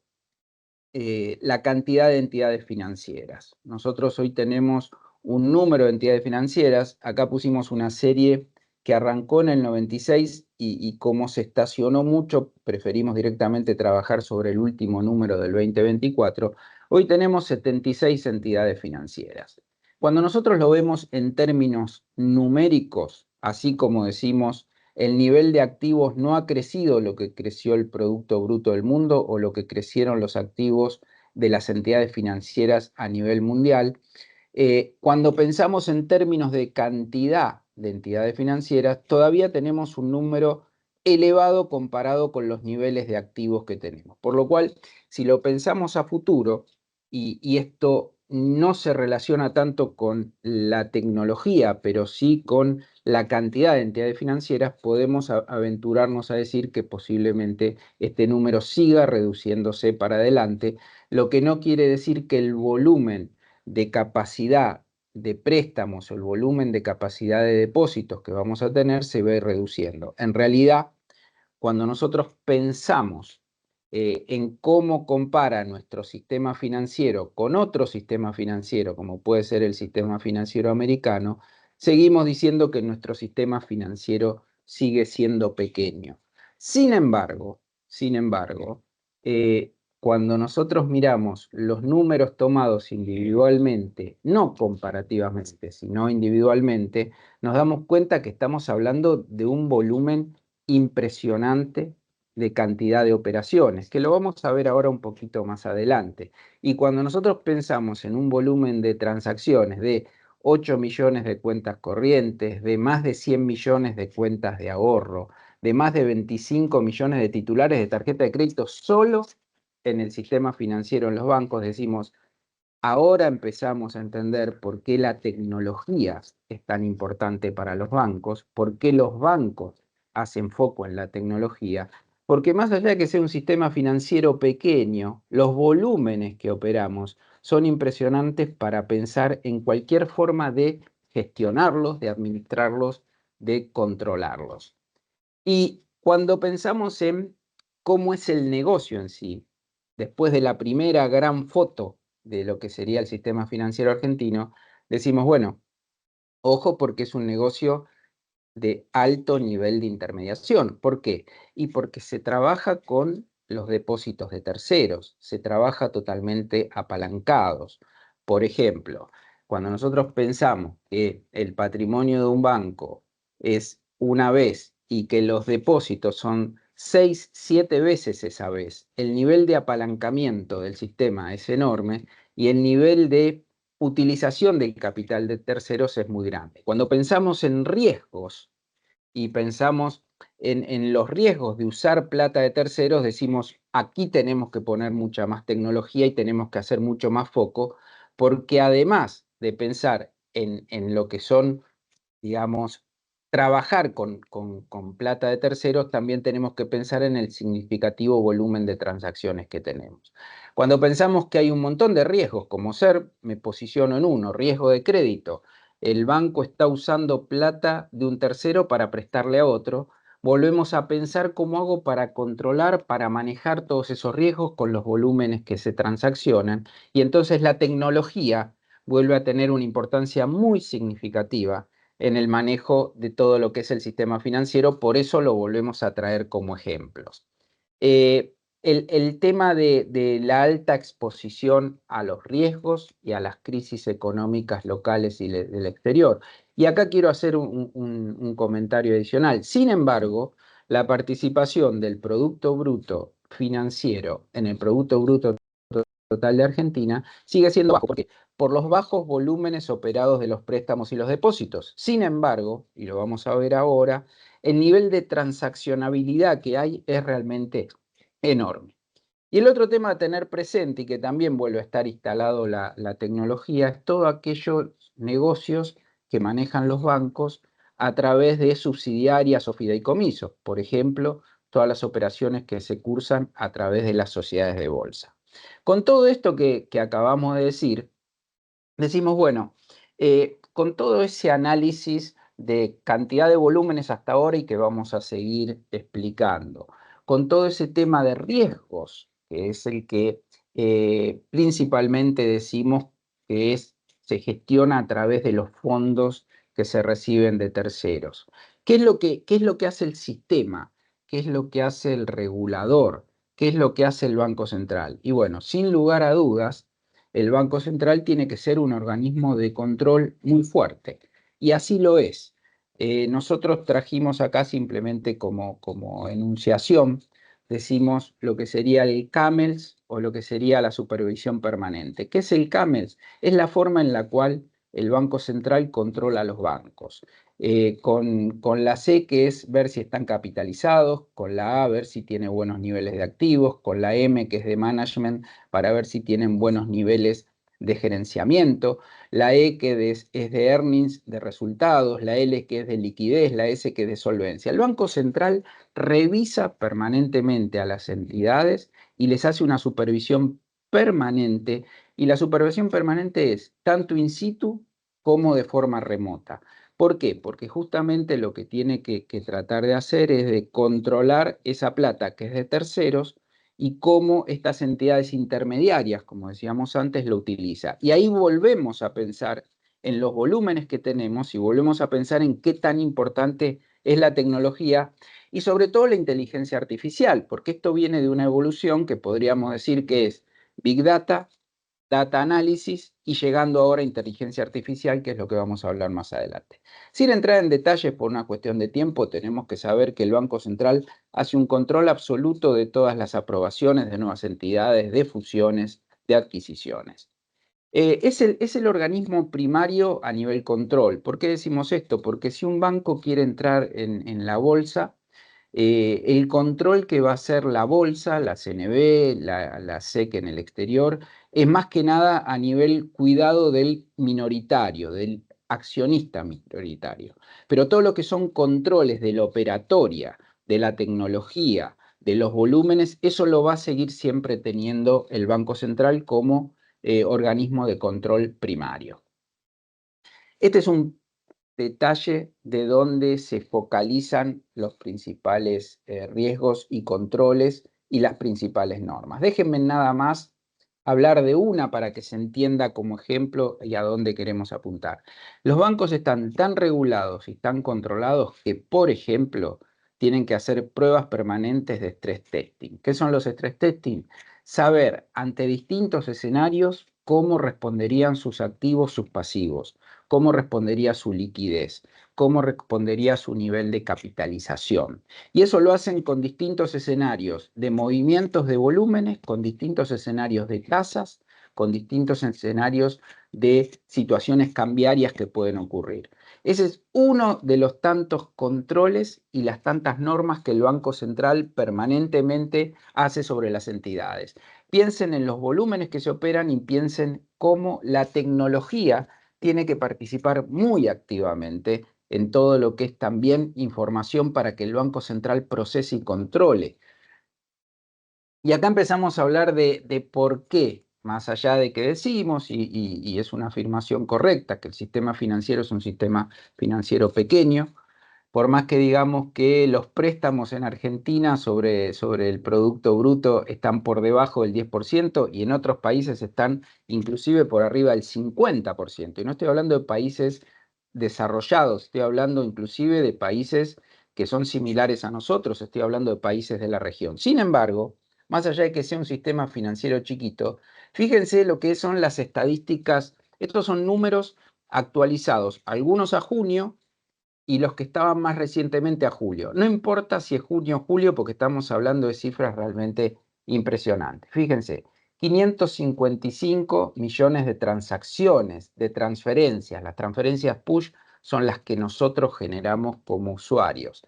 la cantidad de entidades financieras. Nosotros hoy tenemos un número de entidades financieras. Acá pusimos una serie que arrancó en el 96 y como se estacionó mucho, preferimos directamente trabajar sobre el último número del 2024. Hoy tenemos 76 entidades financieras. Cuando nosotros lo vemos en términos numéricos, así como decimos el nivel de activos no ha crecido lo que creció el Producto Bruto del mundo o lo que crecieron los activos de las entidades financieras a nivel mundial. Cuando pensamos en términos de cantidad de entidades financieras, todavía tenemos un número elevado comparado con los niveles de activos que tenemos. Por lo cual, si lo pensamos a futuro, y esto no se relaciona tanto con la tecnología, pero sí con la cantidad de entidades financieras, podemos aventurarnos a decir que posiblemente este número siga reduciéndose para adelante, lo que no quiere decir que el volumen de capacidad de préstamos o el volumen de capacidad de depósitos que vamos a tener se va a ir reduciendo. En realidad, cuando nosotros pensamos en cómo compara nuestro sistema financiero con otro sistema financiero, como puede ser el sistema financiero americano, seguimos diciendo que nuestro sistema financiero sigue siendo pequeño. Sin embargo, cuando nosotros miramos los números tomados individualmente, no comparativamente, sino individualmente, nos damos cuenta que estamos hablando de un volumen impresionante de cantidad de operaciones, que lo vamos a ver ahora un poquito más adelante. Y cuando nosotros pensamos en un volumen de transacciones de 8 millones de cuentas corrientes, de más de 100 millones de cuentas de ahorro, de más de 25 millones de titulares de tarjeta de crédito solo en el sistema financiero, en los bancos, decimos, ahora empezamos a entender por qué la tecnología es tan importante para los bancos, por qué los bancos hacen foco en la tecnología, porque más allá de que sea un sistema financiero pequeño, los volúmenes que operamos son impresionantes para pensar en cualquier forma de gestionarlos, de administrarlos, de controlarlos. Y cuando pensamos en cómo es el negocio en sí, después de la primera gran foto de lo que sería el sistema financiero argentino, decimos, bueno, ojo porque es un negocio de alto nivel de intermediación. ¿Por qué? Y porque se trabaja con los depósitos de terceros, se trabaja totalmente apalancados. Por ejemplo, cuando nosotros pensamos que el patrimonio de un banco es una vez y que los depósitos son 6, 7 veces esa vez, el nivel de apalancamiento del sistema es enorme y el nivel de utilización del capital de terceros es muy grande. Cuando pensamos en riesgos y pensamos en los riesgos de usar plata de terceros, decimos, aquí tenemos que poner mucha más tecnología y tenemos que hacer mucho más foco, porque además de pensar en lo que son, digamos, trabajar con plata de terceros, también tenemos que pensar en el significativo volumen de transacciones que tenemos. Cuando pensamos que hay un montón de riesgos, como ser, me posiciono en uno, riesgo de crédito, el banco está usando plata de un tercero para prestarle a otro, volvemos a pensar cómo hago para controlar, para manejar todos esos riesgos con los volúmenes que se transaccionan, y entonces la tecnología vuelve a tener una importancia muy significativa en el manejo de todo lo que es el sistema financiero, por eso lo volvemos a traer como ejemplos. El tema de la alta exposición a los riesgos y a las crisis económicas locales y del exterior. Y acá quiero hacer un comentario adicional. Sin embargo, la participación del Producto Bruto financiero en el Producto Bruto Total de Argentina sigue siendo bajo. ¿Por qué? Por los bajos volúmenes operados de los préstamos y los depósitos. Sin embargo, y lo vamos a ver ahora, el nivel de transaccionabilidad que hay es realmente enorme. Y el otro tema a tener presente, y que también vuelve a estar instalado la tecnología, es todos aquellos negocios que manejan los bancos a través de subsidiarias o fideicomisos. Por ejemplo, todas las operaciones que se cursan a través de las sociedades de bolsa. Con todo esto que acabamos de decir, decimos, bueno, con todo ese análisis de cantidad de volúmenes hasta ahora y que vamos a seguir explicando, con todo ese tema de riesgos, que es el que principalmente decimos que se gestiona a través de los fondos que se reciben de terceros. ¿Qué es lo que hace el sistema? ¿Qué es lo que hace el regulador? ¿Qué es lo que hace el Banco Central? Y bueno, sin lugar a dudas, el Banco Central tiene que ser un organismo de control muy fuerte, y así lo es. Nosotros trajimos acá simplemente como enunciación, decimos lo que sería el CAMELS o lo que sería la supervisión permanente. ¿Qué es el CAMELS? Es la forma en la cual el Banco Central controla a los bancos. Con la C, que es ver si están capitalizados, con la A, ver si tiene buenos niveles de activos, con la M, que es de management, para ver si tienen buenos niveles de gerenciamiento, la E, que es de earnings, de resultados, la L, que es de liquidez, la S, que es de solvencia. El Banco Central revisa permanentemente a las entidades y les hace una supervisión permanente, y la supervisión permanente es tanto in situ como de forma remota. ¿Por qué? Porque justamente lo que tiene que tratar de hacer es de controlar esa plata que es de terceros y cómo estas entidades intermediarias, como decíamos antes, lo utilizan. Y ahí volvemos a pensar en los volúmenes que tenemos y volvemos a pensar en qué tan importante es la tecnología y sobre todo la inteligencia artificial, porque esto viene de una evolución que podríamos decir que es Big Data, Data Análisis y llegando ahora a inteligencia artificial, que es lo que vamos a hablar más adelante. Sin entrar en detalles por una cuestión de tiempo, tenemos que saber que el Banco Central hace un control absoluto de todas las aprobaciones de nuevas entidades, de fusiones, de adquisiciones. Es el organismo primario a nivel control. ¿Por qué decimos esto? Porque si un banco quiere entrar en la bolsa, el control que va a hacer la bolsa, la CNB, la SEC en el exterior, es más que nada a nivel cuidado del minoritario, del accionista minoritario. Pero todo lo que son controles de la operatoria, de la tecnología, de los volúmenes, eso lo va a seguir siempre teniendo el Banco Central como organismo de control primario. Este es un detalle de dónde se focalizan los principales riesgos y controles y las principales normas. Déjenme nada más hablar de una para que se entienda como ejemplo y a dónde queremos apuntar. Los bancos están tan regulados y tan controlados que, por ejemplo, tienen que hacer pruebas permanentes de stress testing. ¿Qué son los stress testing? Saber ante distintos escenarios cómo responderían sus activos, sus pasivos, cómo respondería su liquidez, cómo respondería su nivel de capitalización. Y eso lo hacen con distintos escenarios de movimientos de volúmenes, con distintos escenarios de tasas, con distintos escenarios de situaciones cambiarias que pueden ocurrir. Ese es uno de los tantos controles y las tantas normas que el Banco Central permanentemente hace sobre las entidades. Piensen en los volúmenes que se operan y piensen cómo la tecnología tiene que participar muy activamente en todo lo que es también información para que el Banco Central procese y controle. Y acá empezamos a hablar de por qué, más allá de que decimos, y es una afirmación correcta, que el sistema financiero es un sistema financiero pequeño, por más que digamos que los préstamos en Argentina sobre el Producto Bruto están por debajo del 10% y en otros países están inclusive por arriba del 50%. Y no estoy hablando de países desarrollados, estoy hablando inclusive de países que son similares a nosotros, estoy hablando de países de la región. Sin embargo, más allá de que sea un sistema financiero chiquito, fíjense lo que son las estadísticas. Estos son números actualizados, algunos a junio, y los que estaban más recientemente a julio. No importa si es junio o julio, porque estamos hablando de cifras realmente impresionante. Fíjense, 555 millones de transacciones, de transferencias. Las transferencias push son las que nosotros generamos como usuarios.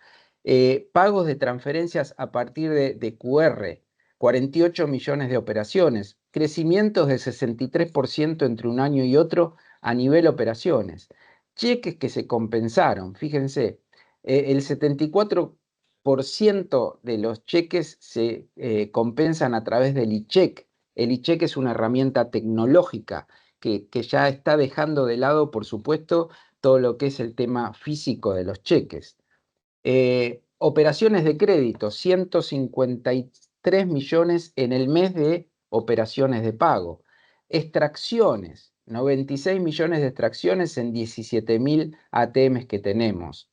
Pagos de transferencias a partir de QR, 48 millones de operaciones, crecimientos de 63% entre un año y otro a nivel operaciones. Cheques que se compensaron, fíjense, el 74% de los cheques se compensan a través del e-check. El e-check es una herramienta tecnológica que ya está dejando de lado, por supuesto, todo lo que es el tema físico de los cheques. Operaciones de crédito, 153 millones en el mes de operaciones de pago. Extracciones, 96 millones de extracciones en 17.000 ATMs que tenemos.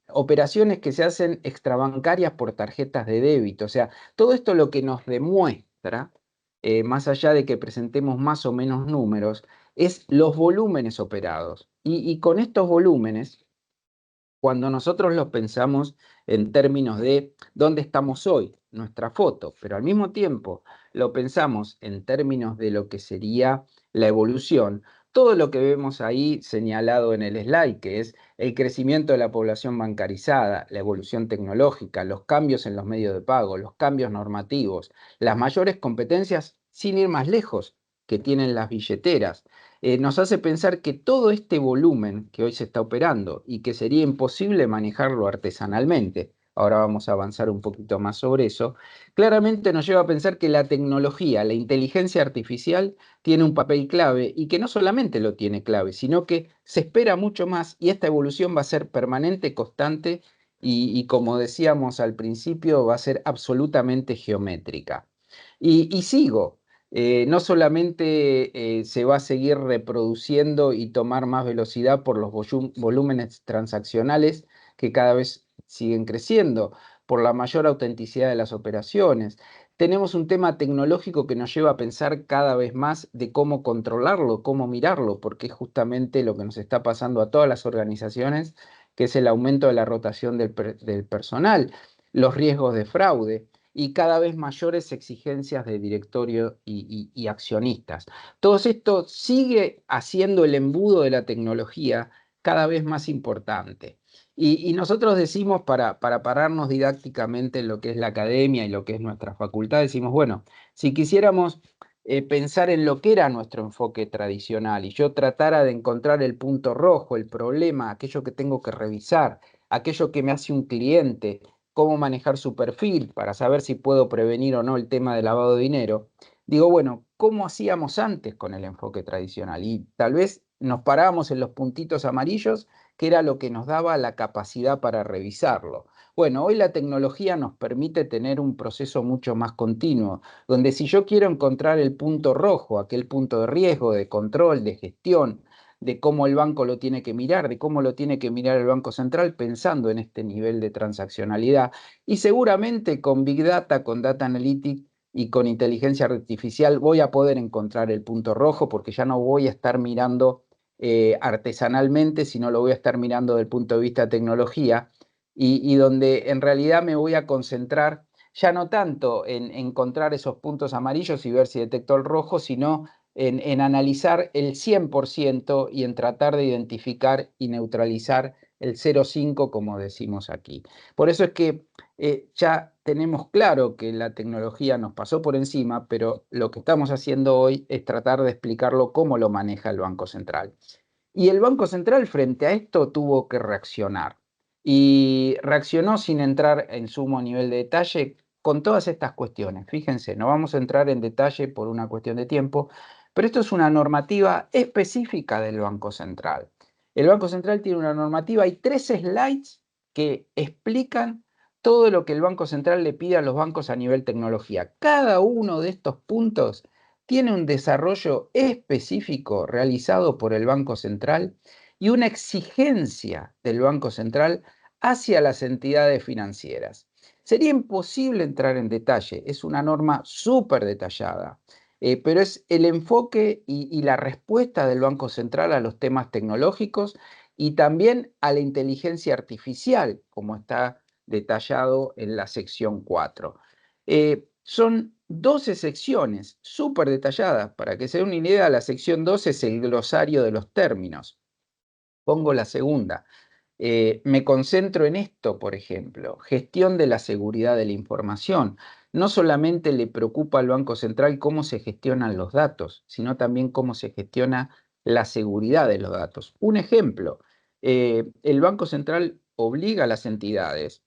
Operaciones que se hacen extrabancarias por tarjetas de débito. O sea, todo esto lo que nos demuestra, más allá de que presentemos más o menos números, es los volúmenes operados. Y con estos volúmenes, cuando nosotros los pensamos en términos de dónde estamos hoy, nuestra foto, pero al mismo tiempo lo pensamos en términos de lo que sería la evolución, todo lo que vemos ahí señalado en el slide, que es el crecimiento de la población bancarizada, la evolución tecnológica, los cambios en los medios de pago, los cambios normativos, las mayores competencias, sin ir más lejos, que tienen las billeteras, nos hace pensar que todo este volumen que hoy se está operando y que sería imposible manejarlo artesanalmente, ahora vamos a avanzar un poquito más sobre eso, claramente nos lleva a pensar que la tecnología, la inteligencia artificial tiene un papel clave y que no solamente lo tiene clave, sino que se espera mucho más y esta evolución va a ser permanente, constante y como decíamos al principio, va a ser absolutamente geométrica. Y sigo. No solamente se va a seguir reproduciendo y tomar más velocidad por los volúmenes transaccionales que cada vez siguen creciendo, por la mayor autenticidad de las operaciones. Tenemos un tema tecnológico que nos lleva a pensar cada vez más de cómo controlarlo, cómo mirarlo, porque es justamente lo que nos está pasando a todas las organizaciones, que es el aumento de la rotación del personal, los riesgos de fraude y cada vez mayores exigencias de directorio y accionistas. Todo esto sigue haciendo el embudo de la tecnología cada vez más importante. Y nosotros decimos, para pararnos didácticamente en lo que es la academia y lo que es nuestra facultad, decimos, bueno, si quisiéramos pensar en lo que era nuestro enfoque tradicional y yo tratara de encontrar el punto rojo, el problema, aquello que tengo que revisar, aquello que me hace un cliente, cómo manejar su perfil para saber si puedo prevenir o no el tema de lavado de dinero, digo, bueno, ¿cómo hacíamos antes con el enfoque tradicional? Y tal vez nos parábamos en los puntitos amarillos, que era lo que nos daba la capacidad para revisarlo. Bueno, hoy la tecnología nos permite tener un proceso mucho más continuo, donde si yo quiero encontrar el punto rojo, aquel punto de riesgo, de control, de gestión, de cómo el banco lo tiene que mirar, de cómo lo tiene que mirar el Banco Central, pensando en este nivel de transaccionalidad. Y seguramente con Big Data, con Data Analytics y con inteligencia artificial voy a poder encontrar el punto rojo, porque ya no voy a estar mirando artesanalmente, sino lo voy a estar mirando desde el punto de vista de tecnología, y donde en realidad me voy a concentrar ya no tanto en encontrar esos puntos amarillos y ver si detecto el rojo, sino en analizar el 100% y en tratar de identificar y neutralizar el 0,5, como decimos aquí. Por eso es que ya tenemos claro que la tecnología nos pasó por encima, pero lo que estamos haciendo hoy es tratar de explicarlo cómo lo maneja el Banco Central. Y el Banco Central frente a esto tuvo que reaccionar. Y reaccionó sin entrar en sumo nivel de detalle con todas estas cuestiones. Fíjense, no vamos a entrar en detalle por una cuestión de tiempo, pero esto es una normativa específica del Banco Central. El Banco Central tiene una normativa, hay 3 slides que explican todo lo que el Banco Central le pide a los bancos a nivel tecnología. Cada uno de estos puntos tiene un desarrollo específico realizado por el Banco Central y una exigencia del Banco Central hacia las entidades financieras. Sería imposible entrar en detalle, es una norma súper detallada, pero es el enfoque y la respuesta del Banco Central a los temas tecnológicos y también a la inteligencia artificial, como está detallado en la sección 4. Son 12 secciones súper detalladas. Para que se den una idea, la sección 12 es el glosario de los términos. Pongo la segunda. Me concentro en esto, por ejemplo, gestión de la seguridad de la información. No solamente le preocupa al Banco Central cómo se gestionan los datos, sino también cómo se gestiona la seguridad de los datos. Un ejemplo, el Banco Central obliga a las entidades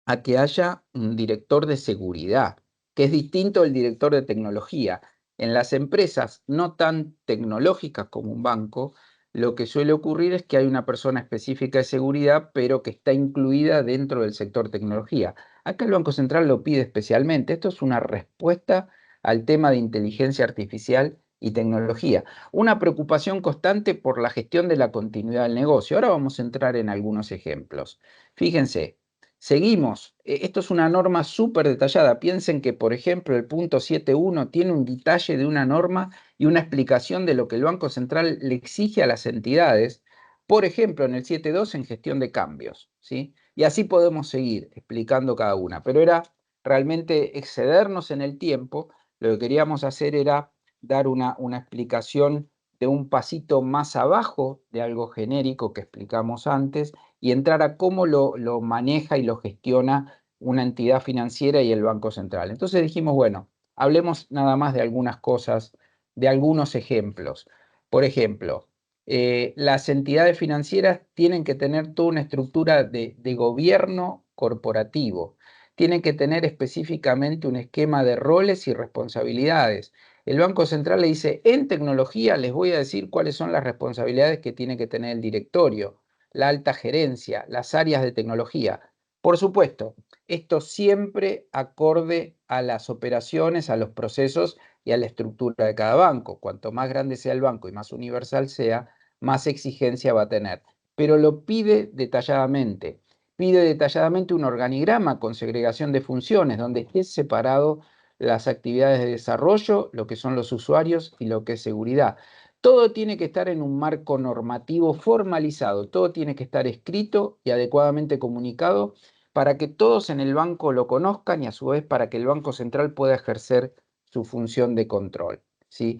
a que haya un director de seguridad, que es distinto del director de tecnología. En las empresas no tan tecnológicas como un banco, lo que suele ocurrir es que hay una persona específica de seguridad, pero que está incluida dentro del sector tecnología. Acá el Banco Central lo pide especialmente. Esto es una respuesta al tema de inteligencia artificial y tecnología. Una preocupación constante por la gestión de la continuidad del negocio. Ahora vamos a entrar en algunos ejemplos. Fíjense. Seguimos. Esto es una norma súper detallada. Piensen que, por ejemplo, el punto 7.1 tiene un detalle de una norma y una explicación de lo que el Banco Central le exige a las entidades. Por ejemplo, en el 7.2 en gestión de cambios, ¿sí? Y así podemos seguir explicando cada una. Pero era realmente excedernos en el tiempo. Lo que queríamos hacer era dar una explicación de un pasito más abajo de algo genérico que explicamos antes y entrar a cómo lo maneja y lo gestiona una entidad financiera y el Banco Central. Entonces dijimos, bueno, hablemos nada más de algunas cosas, de algunos ejemplos. Por ejemplo, las entidades financieras tienen que tener toda una estructura de gobierno corporativo. Tienen que tener específicamente un esquema de roles y responsabilidades. El Banco Central le dice, en tecnología les voy a decir cuáles son las responsabilidades que tiene que tener el directorio, la alta gerencia, las áreas de tecnología. Por supuesto, esto siempre acorde a las operaciones, a los procesos y a la estructura de cada banco. Cuanto más grande sea el banco y más universal sea, más exigencia va a tener. Pero lo pide detalladamente. Pide detalladamente un organigrama con segregación de funciones, donde esté separado las actividades de desarrollo, lo que son los usuarios y lo que es seguridad. Todo tiene que estar en un marco normativo formalizado, todo tiene que estar escrito y adecuadamente comunicado para que todos en el banco lo conozcan y a su vez para que el Banco Central pueda ejercer su función de control, ¿sí?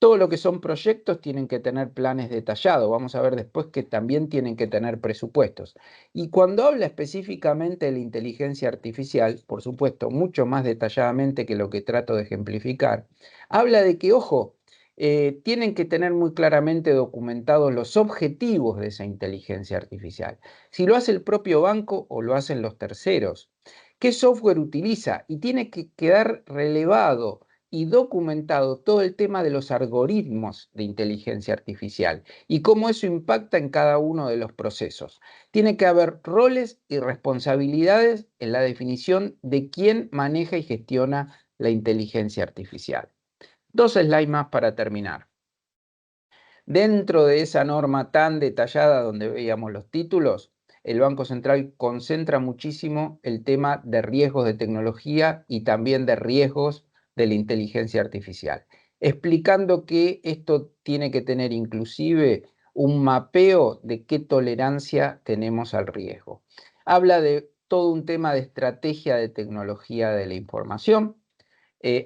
Todo lo que son proyectos tienen que tener planes detallados. Vamos a ver después que también tienen que tener presupuestos. Y cuando habla específicamente de la inteligencia artificial, por supuesto, mucho más detalladamente que lo que trato de ejemplificar, habla de que, ojo, tienen que tener muy claramente documentados los objetivos de esa inteligencia artificial. Si lo hace el propio banco o lo hacen los terceros. ¿Qué software utiliza? Y tiene que quedar relevado y documentado todo el tema de los algoritmos de inteligencia artificial y cómo eso impacta en cada uno de los procesos. Tiene que haber roles y responsabilidades en la definición de quién maneja y gestiona la inteligencia artificial. 2 slides más para terminar. Dentro de esa norma tan detallada donde veíamos los títulos, el Banco Central concentra muchísimo el tema de riesgos de tecnología y también de riesgos de la inteligencia artificial, explicando que esto tiene que tener inclusive un mapeo de qué tolerancia tenemos al riesgo. Habla de todo un tema de estrategia de tecnología de la información.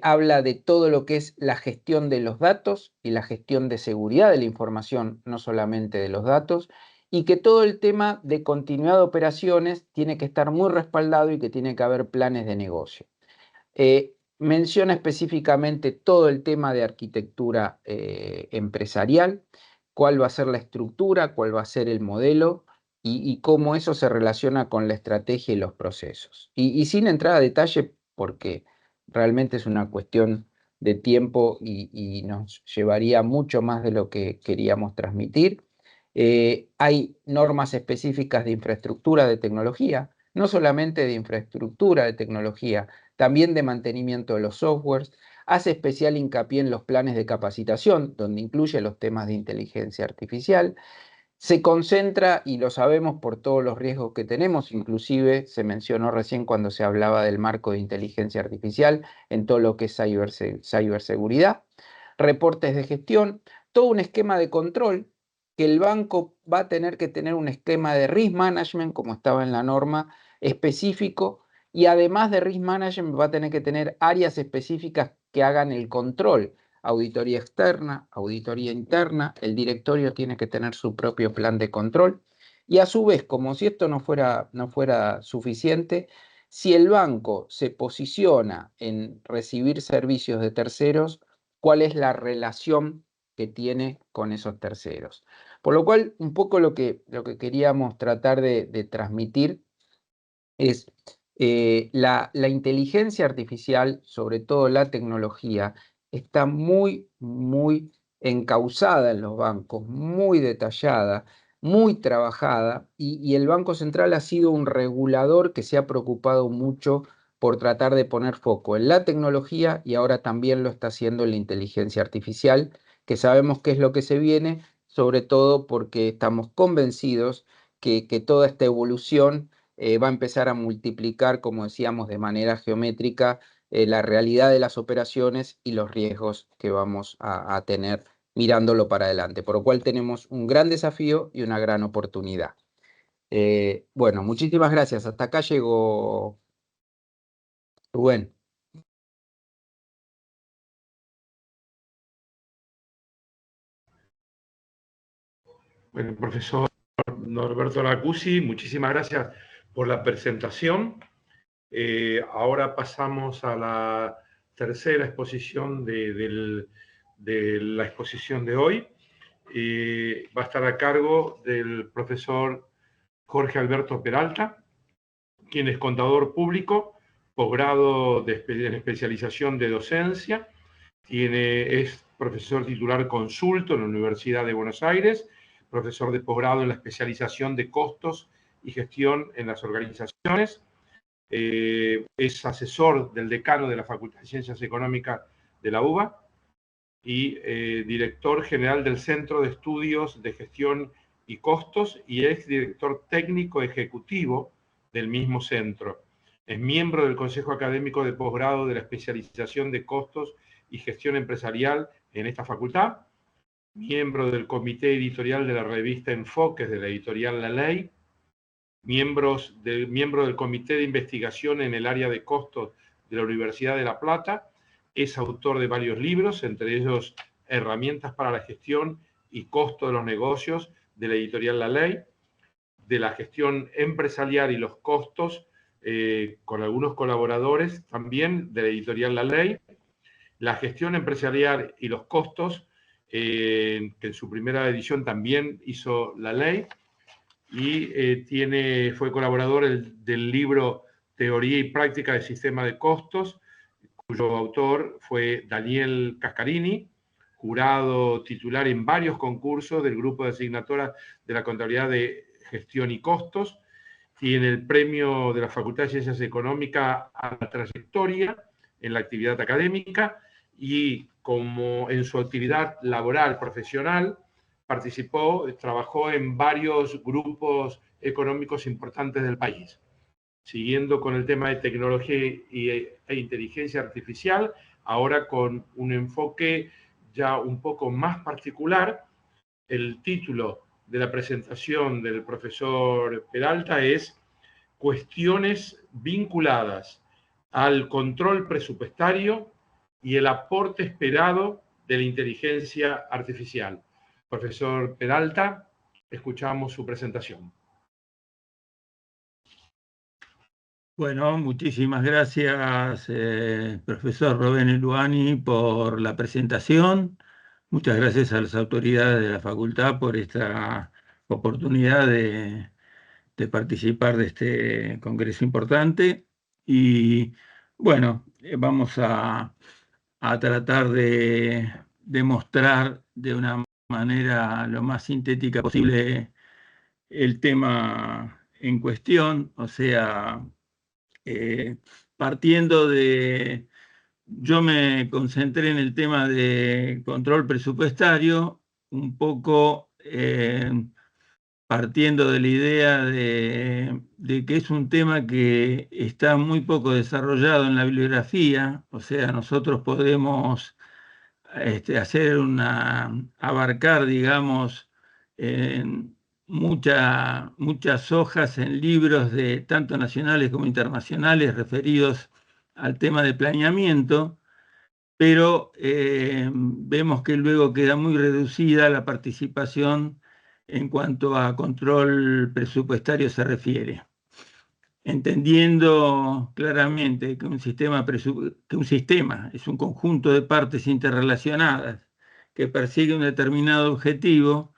Habla de todo lo que es la gestión de los datos y la gestión de seguridad de la información, no solamente de los datos, y que todo el tema de continuidad de operaciones tiene que estar muy respaldado y que tiene que haber planes de negocio. Menciona específicamente todo el tema de arquitectura empresarial, cuál va a ser la estructura, cuál va a ser el modelo y cómo eso se relaciona con la estrategia y los procesos. Y sin entrar a detalle, porque realmente es una cuestión de tiempo y nos llevaría mucho más de lo que queríamos transmitir. Hay normas específicas de infraestructura de tecnología, no solamente de infraestructura de tecnología, también de mantenimiento de los softwares. Hace especial hincapié en los planes de capacitación, donde incluye los temas de inteligencia artificial. Se concentra, y lo sabemos por todos los riesgos que tenemos, inclusive se mencionó recién cuando se hablaba del marco de inteligencia artificial, en todo lo que es ciberseguridad, reportes de gestión, todo un esquema de control, que el banco va a tener que tener un esquema de risk management, como estaba en la norma, específico, y además de Risk Management va a tener que tener áreas específicas que hagan el control. Auditoría externa, auditoría interna, el directorio tiene que tener su propio plan de control. Y a su vez, como si esto no fuera suficiente, si el banco se posiciona en recibir servicios de terceros, ¿cuál es la relación que tiene con esos terceros? Por lo cual, un poco lo que queríamos tratar de transmitir es la inteligencia artificial, sobre todo la tecnología, está muy encauzada en los bancos, muy detallada, muy trabajada, y el Banco Central ha sido un regulador que se ha preocupado mucho por tratar de poner foco en la tecnología, y ahora también lo está haciendo en la inteligencia artificial, que sabemos qué es lo que se viene, sobre todo porque estamos convencidos que toda esta evolución va a empezar a multiplicar, como decíamos, de manera geométrica la realidad de las operaciones y los riesgos que vamos a tener mirándolo para adelante, por lo cual tenemos un gran desafío y una gran oportunidad. Bueno, muchísimas gracias. Hasta acá llegó Rubén. Bueno, profesor Norberto Lacuzzi, muchísimas gracias por la presentación. Ahora pasamos a la tercera exposición de la exposición de hoy. Va a estar a cargo del profesor Jorge Alberto Peralta, quien es contador público, posgrado en especialización de docencia, es profesor titular consulto en la Universidad de Buenos Aires, profesor de posgrado en la especialización de costos y gestión en las organizaciones, es asesor del decano de la Facultad de Ciencias Económicas de la UBA y director general del Centro de Estudios de Gestión y Costos y es director técnico ejecutivo del mismo centro. Es miembro del Consejo Académico de Posgrado de la especialización de Costos y Gestión Empresarial en esta facultad, miembro del Comité Editorial de la revista Enfoques de la editorial La Ley, miembro del Comité de Investigación en el área de costos de la Universidad de La Plata, es autor de varios libros, entre ellos Herramientas para la gestión y costo de los negocios de la editorial La Ley, de la gestión empresarial y los costos, con algunos colaboradores también de la editorial La Ley, la gestión empresarial y los costos, que en su primera edición también hizo La Ley, y fue colaborador del libro Teoría y Práctica del Sistema de Costos, cuyo autor fue Daniel Cascarini, jurado titular en varios concursos del grupo de asignaturas de la Contabilidad de Gestión y Costos. Tiene el premio de la Facultad de Ciencias Económicas a la trayectoria en la actividad académica y como en su actividad laboral profesional trabajó en varios grupos económicos importantes del país. Siguiendo con el tema de tecnología e inteligencia artificial, ahora con un enfoque ya un poco más particular, el título de la presentación del profesor Peralta es Cuestiones vinculadas al control presupuestario y el aporte esperado de la inteligencia artificial. Profesor Peralta, escuchamos su presentación. Bueno, muchísimas gracias, profesor Rubén Luani, por la presentación. Muchas gracias a las autoridades de la facultad por esta oportunidad de participar de este congreso importante. Y bueno, vamos a tratar de demostrar de una manera lo más sintética posible el tema en cuestión, o sea, partiendo de, yo me concentré en el tema de control presupuestario, un poco partiendo de la idea de que es un tema que está muy poco desarrollado en la bibliografía, o sea, nosotros podemos abarcar, digamos, muchas hojas en libros de tanto nacionales como internacionales referidos al tema de planeamiento, pero vemos que luego queda muy reducida la participación en cuanto a control presupuestario se refiere, entendiendo claramente que un sistema es un conjunto de partes interrelacionadas que persigue un determinado objetivo,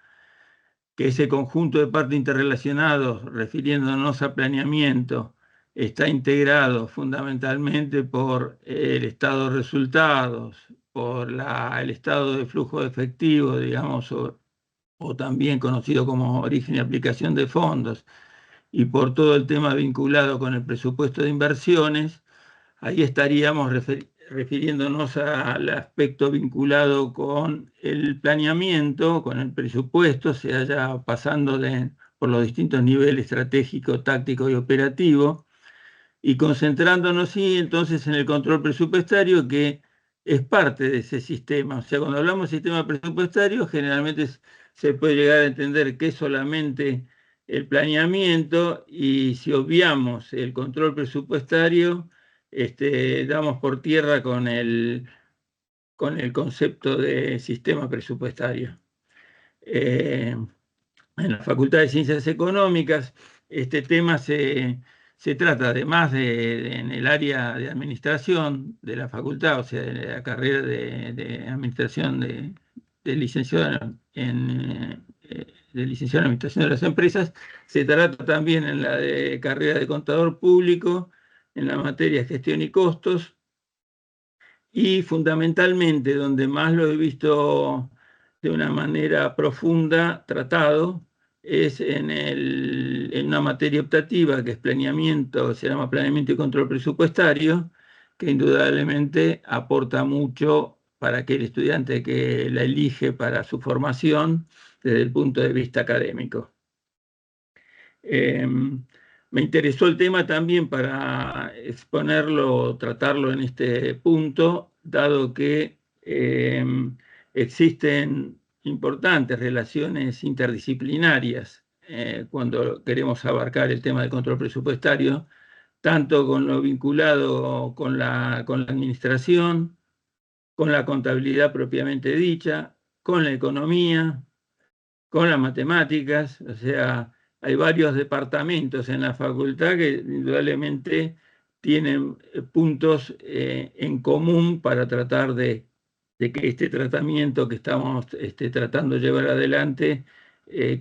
que ese conjunto de partes interrelacionados, refiriéndonos a planeamiento, está integrado fundamentalmente por el estado de resultados, por el estado de flujo de efectivo, digamos, o también conocido como origen y aplicación de fondos, y por todo el tema vinculado con el presupuesto de inversiones. Ahí estaríamos refiriéndonos al aspecto vinculado con el planeamiento, con el presupuesto, se haya pasando por los distintos niveles estratégico, táctico y operativo, y concentrándonos sí entonces en el control presupuestario, que es parte de ese sistema. O sea, cuando hablamos de sistema presupuestario, generalmente se puede llegar a entender que es solamente el planeamiento, y si obviamos el control presupuestario, damos por tierra con el concepto de sistema presupuestario. En la Facultad de Ciencias Económicas, este tema se trata, además en el área de administración de la facultad, o sea, de la carrera de administración de licenciado de licenciado en administración de las empresas, se trata también en la de carrera de contador público, en la materia de gestión y costos, y fundamentalmente donde más lo he visto de una manera profunda tratado es en una materia optativa que es planeamiento, se llama planeamiento y control presupuestario, que indudablemente aporta mucho para aquel estudiante que la elige para su formación desde el punto de vista académico. Me interesó el tema también para exponerlo, tratarlo en este punto, dado que existen importantes relaciones interdisciplinarias cuando queremos abarcar el tema del control presupuestario, tanto con lo vinculado con la administración, con la contabilidad propiamente dicha, con la economía, con las matemáticas. O sea, hay varios departamentos en la facultad que indudablemente tienen puntos en común para tratar de que este tratamiento que estamos tratando de llevar adelante,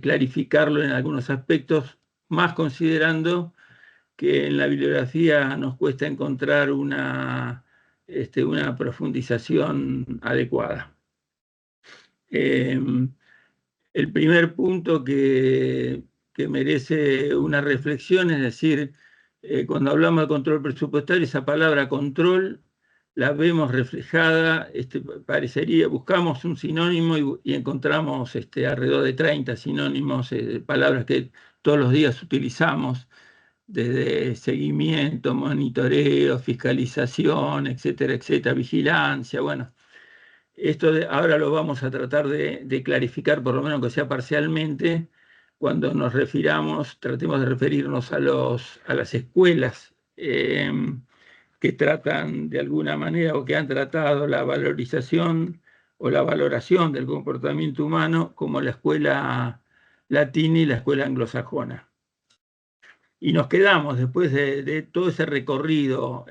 clarificarlo en algunos aspectos, más considerando que en la bibliografía nos cuesta encontrar una profundización adecuada. El primer punto que merece una reflexión es decir, cuando hablamos de control presupuestario, esa palabra control la vemos reflejada, buscamos un sinónimo y encontramos alrededor de 30 sinónimos, palabras que todos los días utilizamos, desde seguimiento, monitoreo, fiscalización, etcétera, etcétera, vigilancia. Bueno, esto ahora lo vamos a tratar de clarificar, por lo menos que sea parcialmente, cuando nos tratemos de referirnos a las escuelas que tratan de alguna manera o que han tratado la valorización o la valoración del comportamiento humano, como la escuela latina y la escuela anglosajona. Y nos quedamos, después de todo ese recorrido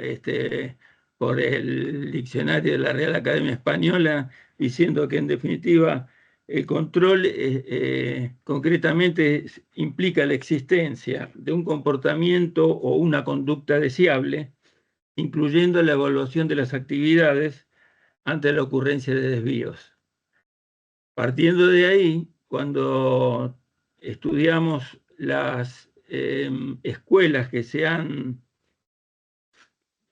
por el diccionario de la Real Academia Española, diciendo que en definitiva el control concretamente implica la existencia de un comportamiento o una conducta deseable, incluyendo la evaluación de las actividades ante la ocurrencia de desvíos. Partiendo de ahí, cuando estudiamos las escuelas que se han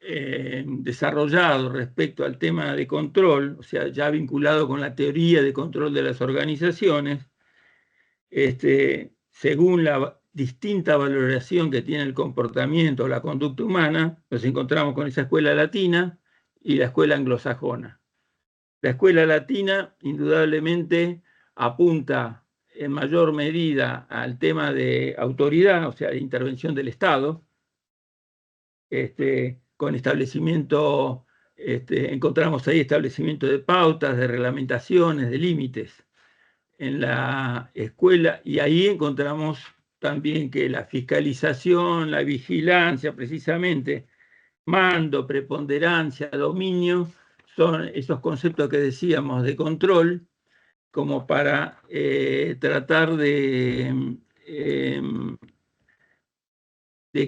desarrollado respecto al tema de control, o sea, ya vinculado con la teoría de control de las organizaciones, según la distinta valoración que tiene el comportamiento o la conducta humana, nos encontramos con esa escuela latina y la escuela anglosajona. La escuela latina indudablemente apunta en mayor medida al tema de autoridad, o sea, de intervención del Estado, con establecimiento, encontramos ahí establecimiento de pautas, de reglamentaciones, de límites en la escuela, y ahí encontramos también que la fiscalización, la vigilancia, precisamente, mando, preponderancia, dominio, son esos conceptos que decíamos de control, como para tratar de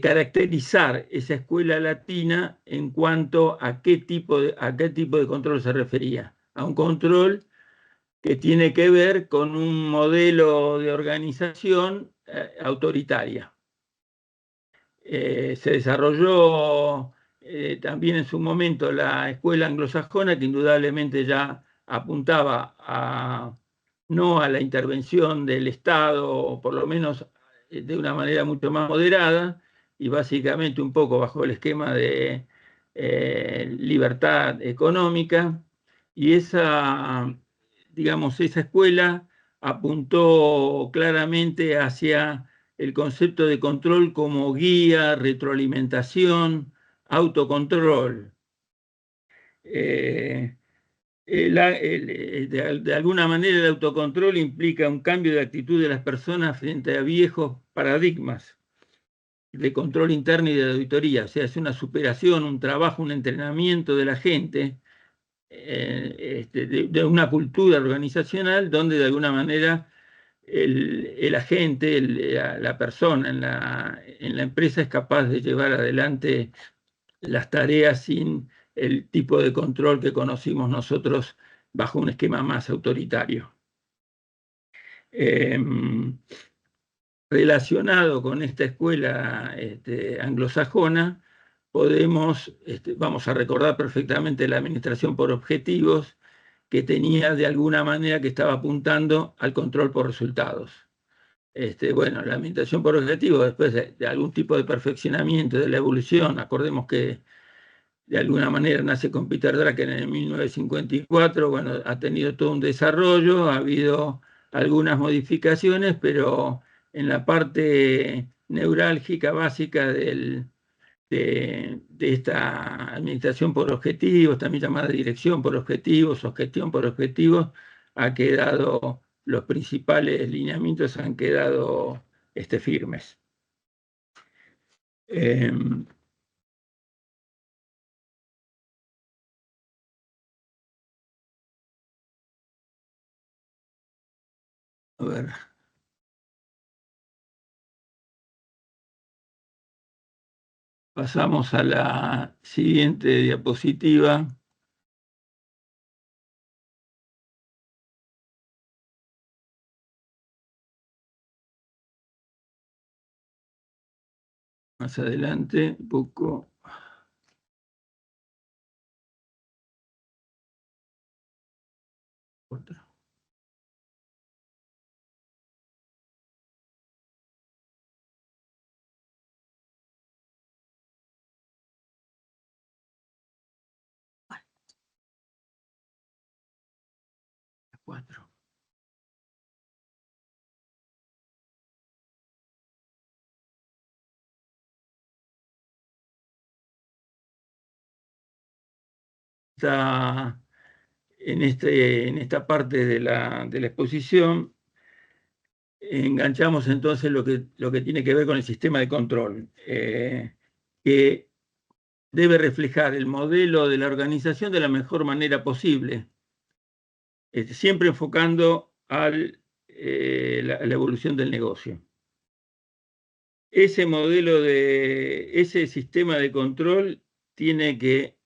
caracterizar esa escuela latina en cuanto a qué tipo de control se refería. A un control que tiene que ver con un modelo de organización autoritaria. Se desarrolló también en su momento la escuela anglosajona, que indudablemente ya apuntaba no a la intervención del Estado, o por lo menos de una manera mucho más moderada, y básicamente un poco bajo el esquema de libertad económica, y digamos, esa escuela apuntó claramente hacia el concepto de control como guía, retroalimentación, autocontrol. De alguna manera el autocontrol implica un cambio de actitud de las personas frente a viejos paradigmas de control interno y de auditoría. O sea, es una superación, un trabajo, un entrenamiento de la gente, de una cultura organizacional donde de alguna manera el agente, la persona en la empresa es capaz de llevar adelante las tareas sin el tipo de control que conocimos nosotros bajo un esquema más autoritario. Relacionado con esta escuela anglosajona, vamos a recordar perfectamente la administración por objetivos, que tenía de alguna manera que estaba apuntando al control por resultados. Bueno, la administración por objetivos, después de algún tipo de perfeccionamiento de la evolución, acordemos que de alguna manera nace con Peter Drucker en el 1954, bueno, ha tenido todo un desarrollo, ha habido algunas modificaciones, pero en la parte neurálgica básica de esta administración por objetivos, también llamada dirección por objetivos o gestión por objetivos, los principales lineamientos han quedado firmes. A ver. Pasamos a la siguiente diapositiva. Más adelante, un poco. Otra. Cuatro. En esta parte de la exposición enganchamos entonces lo que tiene que ver con el sistema de control, que debe reflejar el modelo de la organización de la mejor manera posible, siempre enfocando a la evolución del negocio. Ese sistema de control tiene que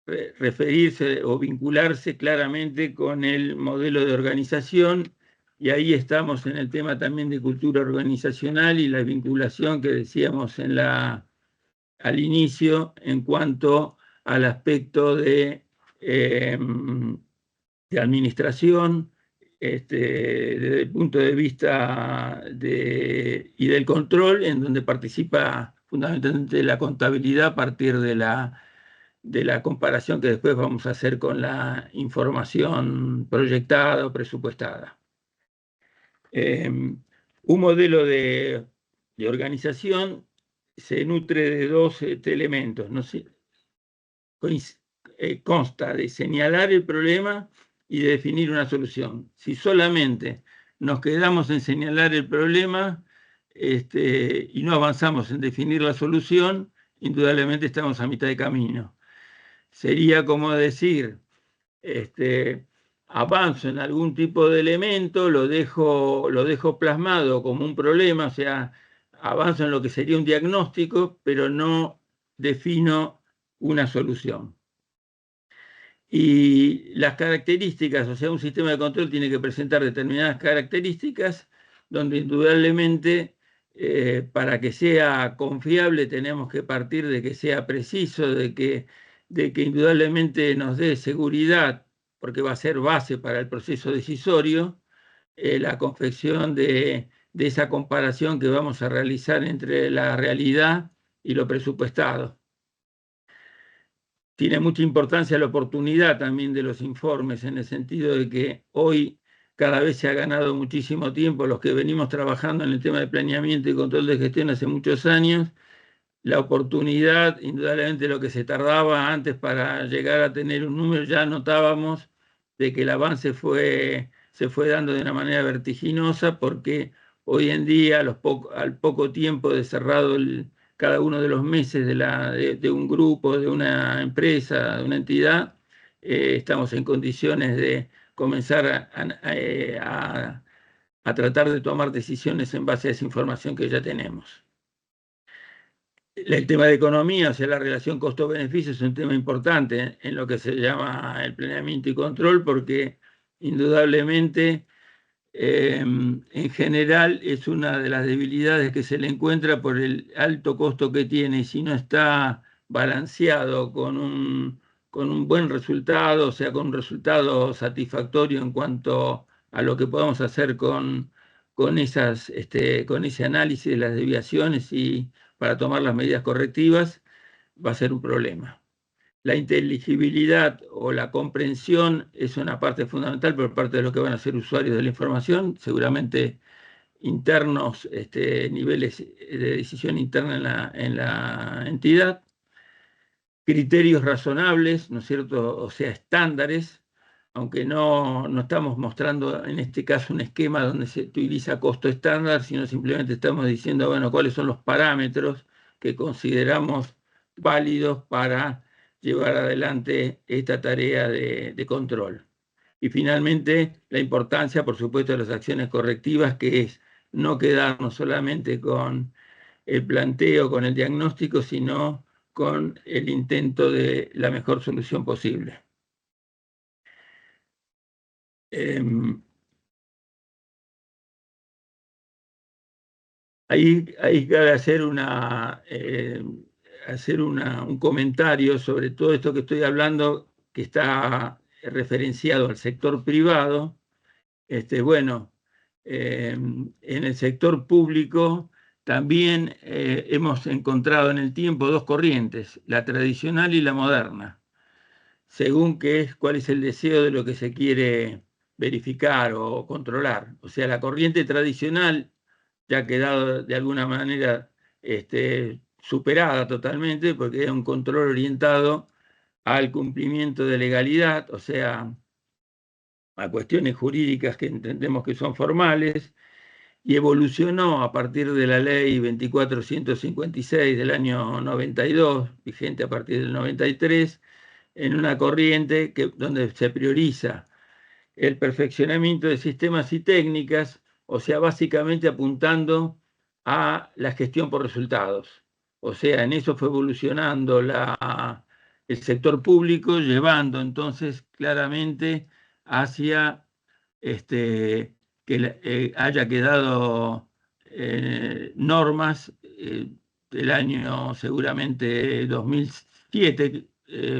referirse o vincularse claramente con el modelo de organización, y ahí estamos en el tema también de cultura organizacional y la vinculación que decíamos al inicio en cuanto al aspecto de administración, desde el punto de vista y del control, en donde participa fundamentalmente la contabilidad a partir de la comparación que después vamos a hacer con la información proyectada o presupuestada. Un modelo de organización se nutre de dos elementos, ¿no? Consta de señalar el problema y de definir una solución. Si solamente nos quedamos en señalar el problema y no avanzamos en definir la solución, indudablemente estamos a mitad de camino. Sería como decir, avanzo en algún tipo de elemento, lo dejo plasmado como un problema, o sea, avanzo en lo que sería un diagnóstico, pero no defino una solución. Y las características, o sea, un sistema de control tiene que presentar determinadas características, donde indudablemente para que sea confiable tenemos que partir de que sea preciso, de que indudablemente nos dé seguridad, porque va a ser base para el proceso decisorio, la confección de esa comparación que vamos a realizar entre la realidad y lo presupuestado. Tiene mucha importancia la oportunidad también de los informes, en el sentido de que hoy cada vez se ha ganado muchísimo tiempo los que venimos trabajando en el tema de planeamiento y control de gestión hace muchos años. La oportunidad, indudablemente lo que se tardaba antes para llegar a tener un número, ya notábamos de que el avance se fue dando de una manera vertiginosa, porque hoy en día, al poco tiempo de cerrado cada uno de los meses de un grupo, de una empresa, de una entidad, estamos en condiciones de comenzar a tratar de tomar decisiones en base a esa información que ya tenemos. El tema de economía, o sea, la relación costo-beneficio es un tema importante en lo que se llama el planeamiento y control, porque indudablemente en general es una de las debilidades que se le encuentra por el alto costo que tiene, y si no está balanceado con un buen resultado, o sea, con un resultado satisfactorio en cuanto a lo que podamos hacer con ese análisis de las desviaciones y para tomar las medidas correctivas, va a ser un problema. La inteligibilidad o la comprensión es una parte fundamental por parte de los que van a ser usuarios de la información, seguramente internos, niveles de decisión interna en la entidad, criterios razonables, ¿no es cierto? O sea, estándares, aunque no estamos mostrando en este caso un esquema donde se utiliza costo estándar, sino simplemente estamos diciendo, bueno, cuáles son los parámetros que consideramos válidos para llevar adelante esta tarea de control. Y finalmente, la importancia, por supuesto, de las acciones correctivas, que es no quedarnos solamente con el planteo, con el diagnóstico, sino con el intento de la mejor solución posible. Ahí cabe hacer un comentario sobre todo esto que estoy hablando, que está referenciado al sector privado. Bueno, en el sector público también hemos encontrado en el tiempo dos corrientes, la tradicional y la moderna, según cuál es el deseo de lo que se quiere verificar o controlar. O sea, la corriente tradicional ya ha quedado de alguna manera superada totalmente, porque es un control orientado al cumplimiento de legalidad, o sea, a cuestiones jurídicas que entendemos que son formales, y evolucionó a partir de la ley 2456 del año 92, vigente a partir del 93, en una corriente donde se prioriza el perfeccionamiento de sistemas y técnicas, o sea, básicamente apuntando a la gestión por resultados. O sea, en eso fue evolucionando el sector público, llevando entonces claramente hacia que haya quedado normas del año seguramente 2007,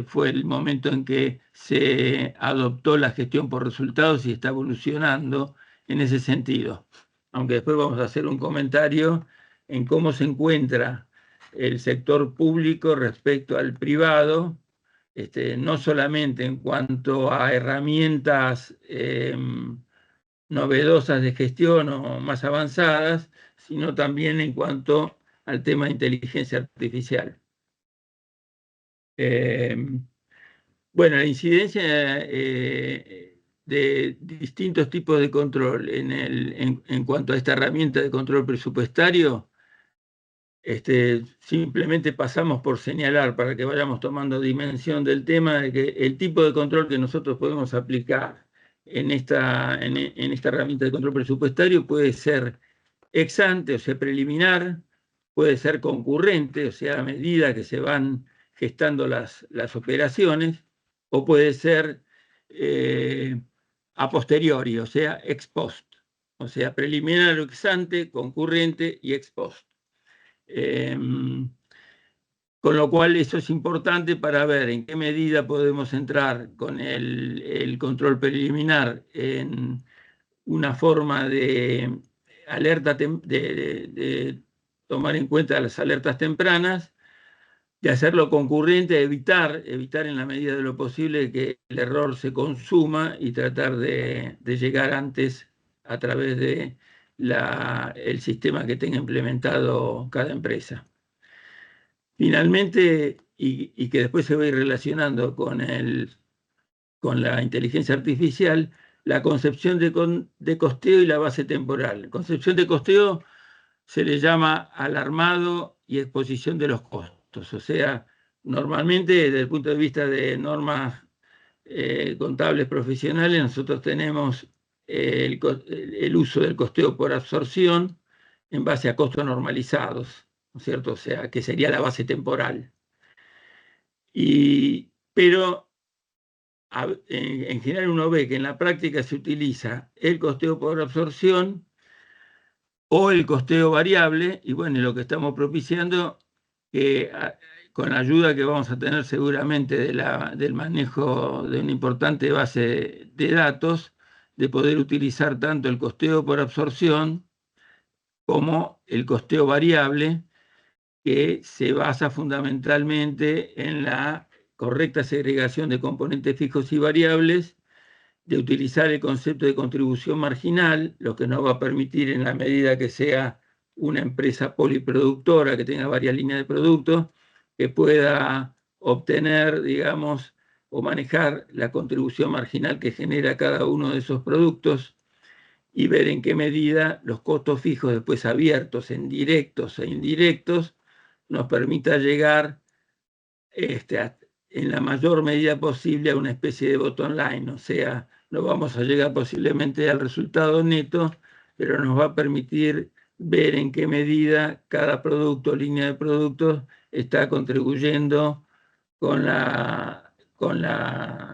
fue el momento en que se adoptó la gestión por resultados y está evolucionando en ese sentido. Aunque después vamos a hacer un comentario en cómo se encuentra el sector público respecto al privado, no solamente en cuanto a herramientas novedosas de gestión o más avanzadas, sino también en cuanto al tema de inteligencia artificial. Bueno, la incidencia de distintos tipos de control en cuanto a esta herramienta de control presupuestario, simplemente pasamos por señalar para que vayamos tomando dimensión del tema de que el tipo de control que nosotros podemos aplicar en esta herramienta de control presupuestario puede ser ex ante, o sea, preliminar, puede ser concurrente, o sea, a medida que se van gestando las operaciones, o puede ser a posteriori, o sea, ex post, o sea, preliminar o ex ante, concurrente y ex post. Con lo cual eso es importante para ver en qué medida podemos entrar con el control preliminar en una forma de alerta, de tomar en cuenta las alertas tempranas, de hacerlo concurrente, evitar en la medida de lo posible que el error se consuma y tratar de llegar antes a través de el sistema que tenga implementado cada empresa. Finalmente, y que después se va a ir relacionando con la inteligencia artificial, la concepción de costeo y la base temporal. Concepción de costeo se le llama al armado y exposición de los costos. O sea, normalmente desde el punto de vista de normas contables profesionales, nosotros tenemos el uso del costeo por absorción en base a costos normalizados, ¿no es cierto? O sea, que sería la base temporal. Pero en general uno ve que en la práctica se utiliza el costeo por absorción o el costeo variable, y bueno, lo que estamos propiciando, con ayuda que vamos a tener seguramente del manejo de una importante base de datos, de poder utilizar tanto el costeo por absorción como el costeo variable, que se basa fundamentalmente en la correcta segregación de componentes fijos y variables, de utilizar el concepto de contribución marginal, lo que nos va a permitir, en la medida que sea una empresa poliproductora que tenga varias líneas de productos, que pueda obtener, digamos, o manejar la contribución marginal que genera cada uno de esos productos y ver en qué medida los costos fijos después abiertos en directos e indirectos nos permita llegar en la mayor medida posible a una especie de bottom line, o sea, no vamos a llegar posiblemente al resultado neto, pero nos va a permitir ver en qué medida cada producto, línea de productos, está contribuyendo con la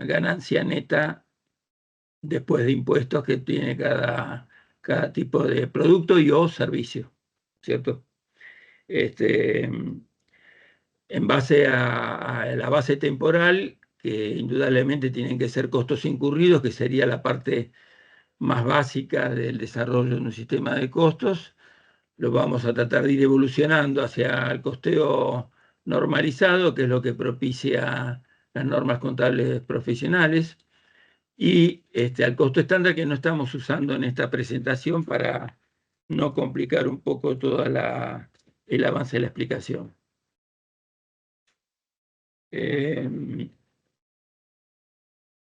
ganancia neta después de impuestos que tiene cada tipo de producto y o servicio, ¿cierto? En base a la base temporal, que indudablemente tienen que ser costos incurridos, que sería la parte más básica del desarrollo de un sistema de costos, lo vamos a tratar de ir evolucionando hacia el costeo normalizado, que es lo que propicia las normas contables profesionales, y al costo estándar, que no estamos usando en esta presentación para no complicar un poco todo el avance de la explicación.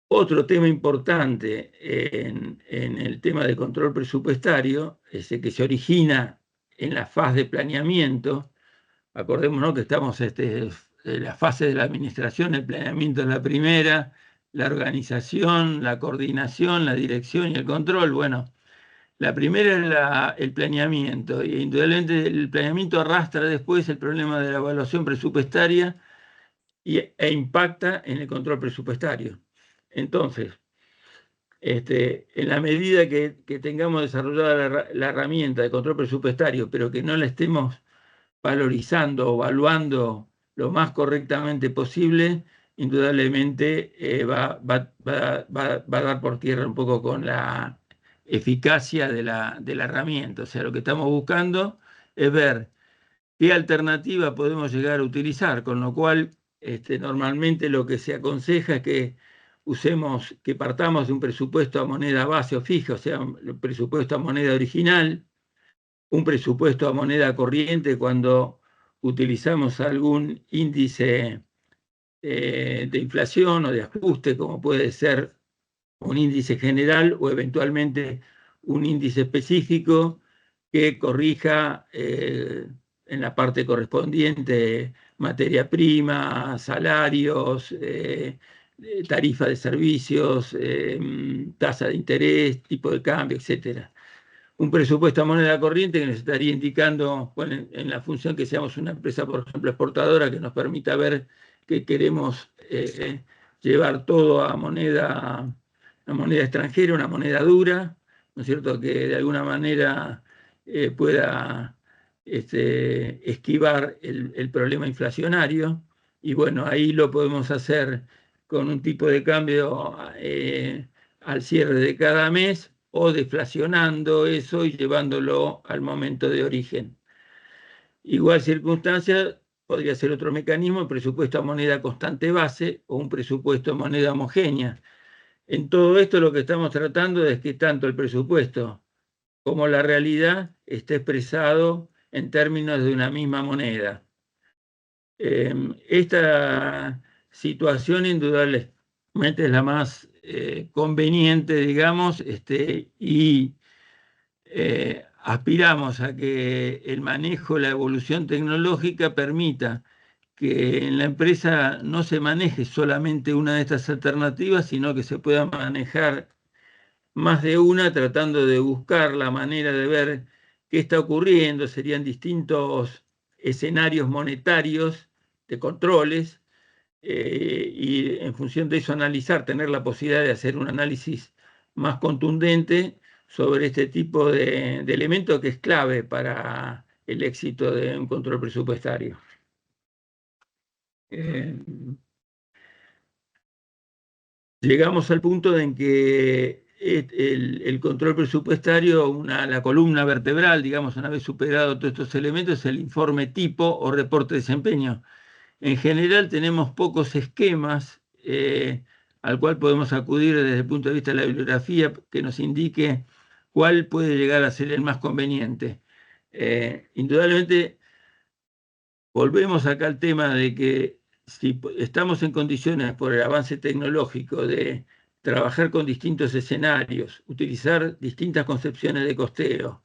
Otro tema importante en el tema de control presupuestario es el que se origina en la fase de planeamiento. Acordémonos que estamos en la fase de la administración, el planeamiento es la primera, la organización, la coordinación, la dirección y el control. Bueno, la primera es el planeamiento, y indudablemente el planeamiento arrastra después el problema de la evaluación presupuestaria e impacta en el control presupuestario. Entonces, en la medida que tengamos desarrollada la herramienta de control presupuestario, pero que no la estemos valorizando o evaluando lo más correctamente posible, indudablemente va a dar por tierra un poco con la eficacia de la herramienta. O sea, lo que estamos buscando es ver qué alternativa podemos llegar a utilizar, con lo cual normalmente lo que se aconseja es que que partamos de un presupuesto a moneda base o fija, o sea, el presupuesto a moneda original, un presupuesto a moneda corriente cuando utilizamos algún índice de inflación o de ajuste, como puede ser un índice general o eventualmente un índice específico que corrija en la parte correspondiente materia prima, salarios, tarifa de servicios, tasa de interés, tipo de cambio, etc. Un presupuesto a moneda corriente que nos estaría indicando, bueno, en la función que seamos una empresa, por ejemplo, exportadora, que nos permita ver que queremos llevar todo a moneda extranjera, una moneda dura, ¿no es cierto?, que de alguna manera pueda esquivar el problema inflacionario. Y bueno, ahí lo podemos hacer con un tipo de cambio al cierre de cada mes, o deflacionando eso y llevándolo al momento de origen. Igual circunstancia, podría ser otro mecanismo, el presupuesto a moneda constante base o un presupuesto a moneda homogénea. En todo esto lo que estamos tratando es que tanto el presupuesto como la realidad esté expresado en términos de una misma moneda. Esta situación indudablemente es la más conveniente, digamos, y aspiramos a que el manejo, la evolución tecnológica permita que en la empresa no se maneje solamente una de estas alternativas, sino que se pueda manejar más de una, tratando de buscar la manera de ver qué está ocurriendo. Serían distintos escenarios monetarios de controles, y en función de eso analizar, tener la posibilidad de hacer un análisis más contundente sobre este tipo de elementos que es clave para el éxito de un control presupuestario. Llegamos al punto en que el control presupuestario, la columna vertebral, digamos, una vez superado todos estos elementos, es el informe tipo o reporte de desempeño. En general tenemos pocos esquemas al cual podemos acudir desde el punto de vista de la bibliografía que nos indique cuál puede llegar a ser el más conveniente. Indudablemente, volvemos acá al tema de que si estamos en condiciones por el avance tecnológico de trabajar con distintos escenarios, utilizar distintas concepciones de costeo,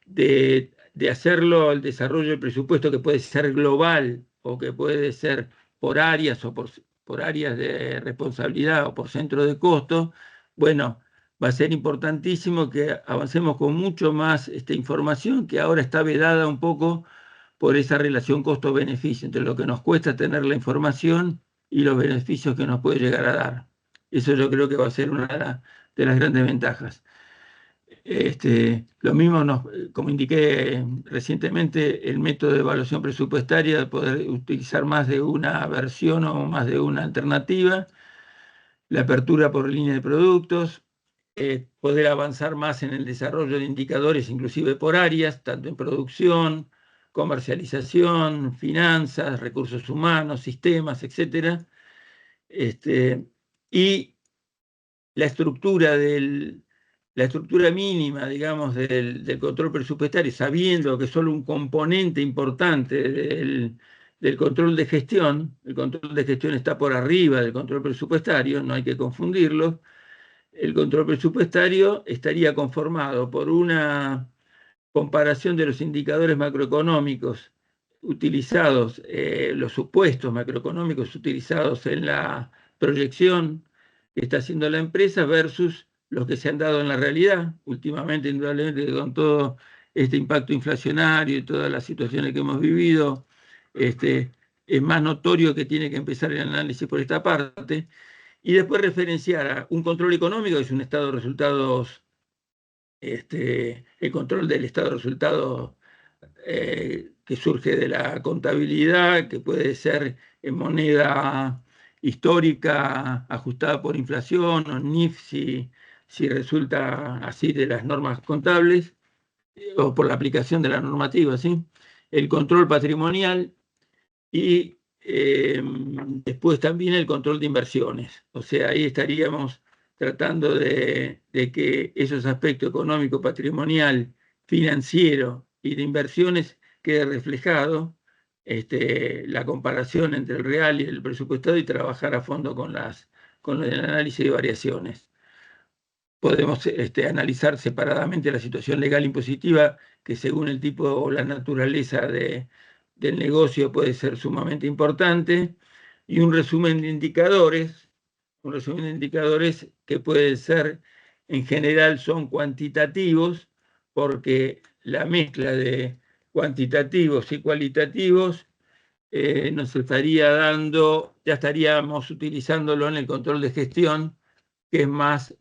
de hacerlo el desarrollo del presupuesto, que puede ser global o que puede ser por áreas o por áreas de responsabilidad o por centro de costo, bueno, va a ser importantísimo que avancemos con mucho más información que ahora está vedada un poco por esa relación costo-beneficio entre lo que nos cuesta tener la información y los beneficios que nos puede llegar a dar. Eso yo creo que va a ser una de las grandes ventajas. Lo mismo, como indiqué recientemente, el método de evaluación presupuestaria, de poder utilizar más de una versión o más de una alternativa, la apertura por línea de productos, poder avanzar más en el desarrollo de indicadores, inclusive por áreas, tanto en producción, comercialización, finanzas, recursos humanos, sistemas, etc. Y la estructura mínima, digamos, del control presupuestario, sabiendo que es solo un componente importante del control de gestión. El control de gestión está por arriba del control presupuestario, no hay que confundirlo. El control presupuestario estaría conformado por una comparación de los indicadores macroeconómicos utilizados, los supuestos macroeconómicos utilizados en la proyección que está haciendo la empresa versus los que se han dado en la realidad. Últimamente, indudablemente, con todo este impacto inflacionario y todas las situaciones que hemos vivido, es más notorio que tiene que empezar el análisis por esta parte. Y después referenciar a un control económico, que es un estado de resultados, el control del estado de resultados que surge de la contabilidad, que puede ser en moneda histórica ajustada por inflación, o NIF si resulta así de las normas contables, o por la aplicación de la normativa, ¿sí? El control patrimonial y después también el control de inversiones. O sea, ahí estaríamos tratando de que esos aspectos económico, patrimonial, financiero y de inversiones quede reflejado la comparación entre el real y el presupuestado y trabajar a fondo con el análisis de variaciones. Podemos analizar separadamente la situación legal impositiva, que según el tipo o la naturaleza del negocio puede ser sumamente importante, y un resumen de indicadores que pueden ser, en general, son cuantitativos, porque la mezcla de cuantitativos y cualitativos nos estaría dando, ya estaríamos utilizándolo en el control de gestión, que es más,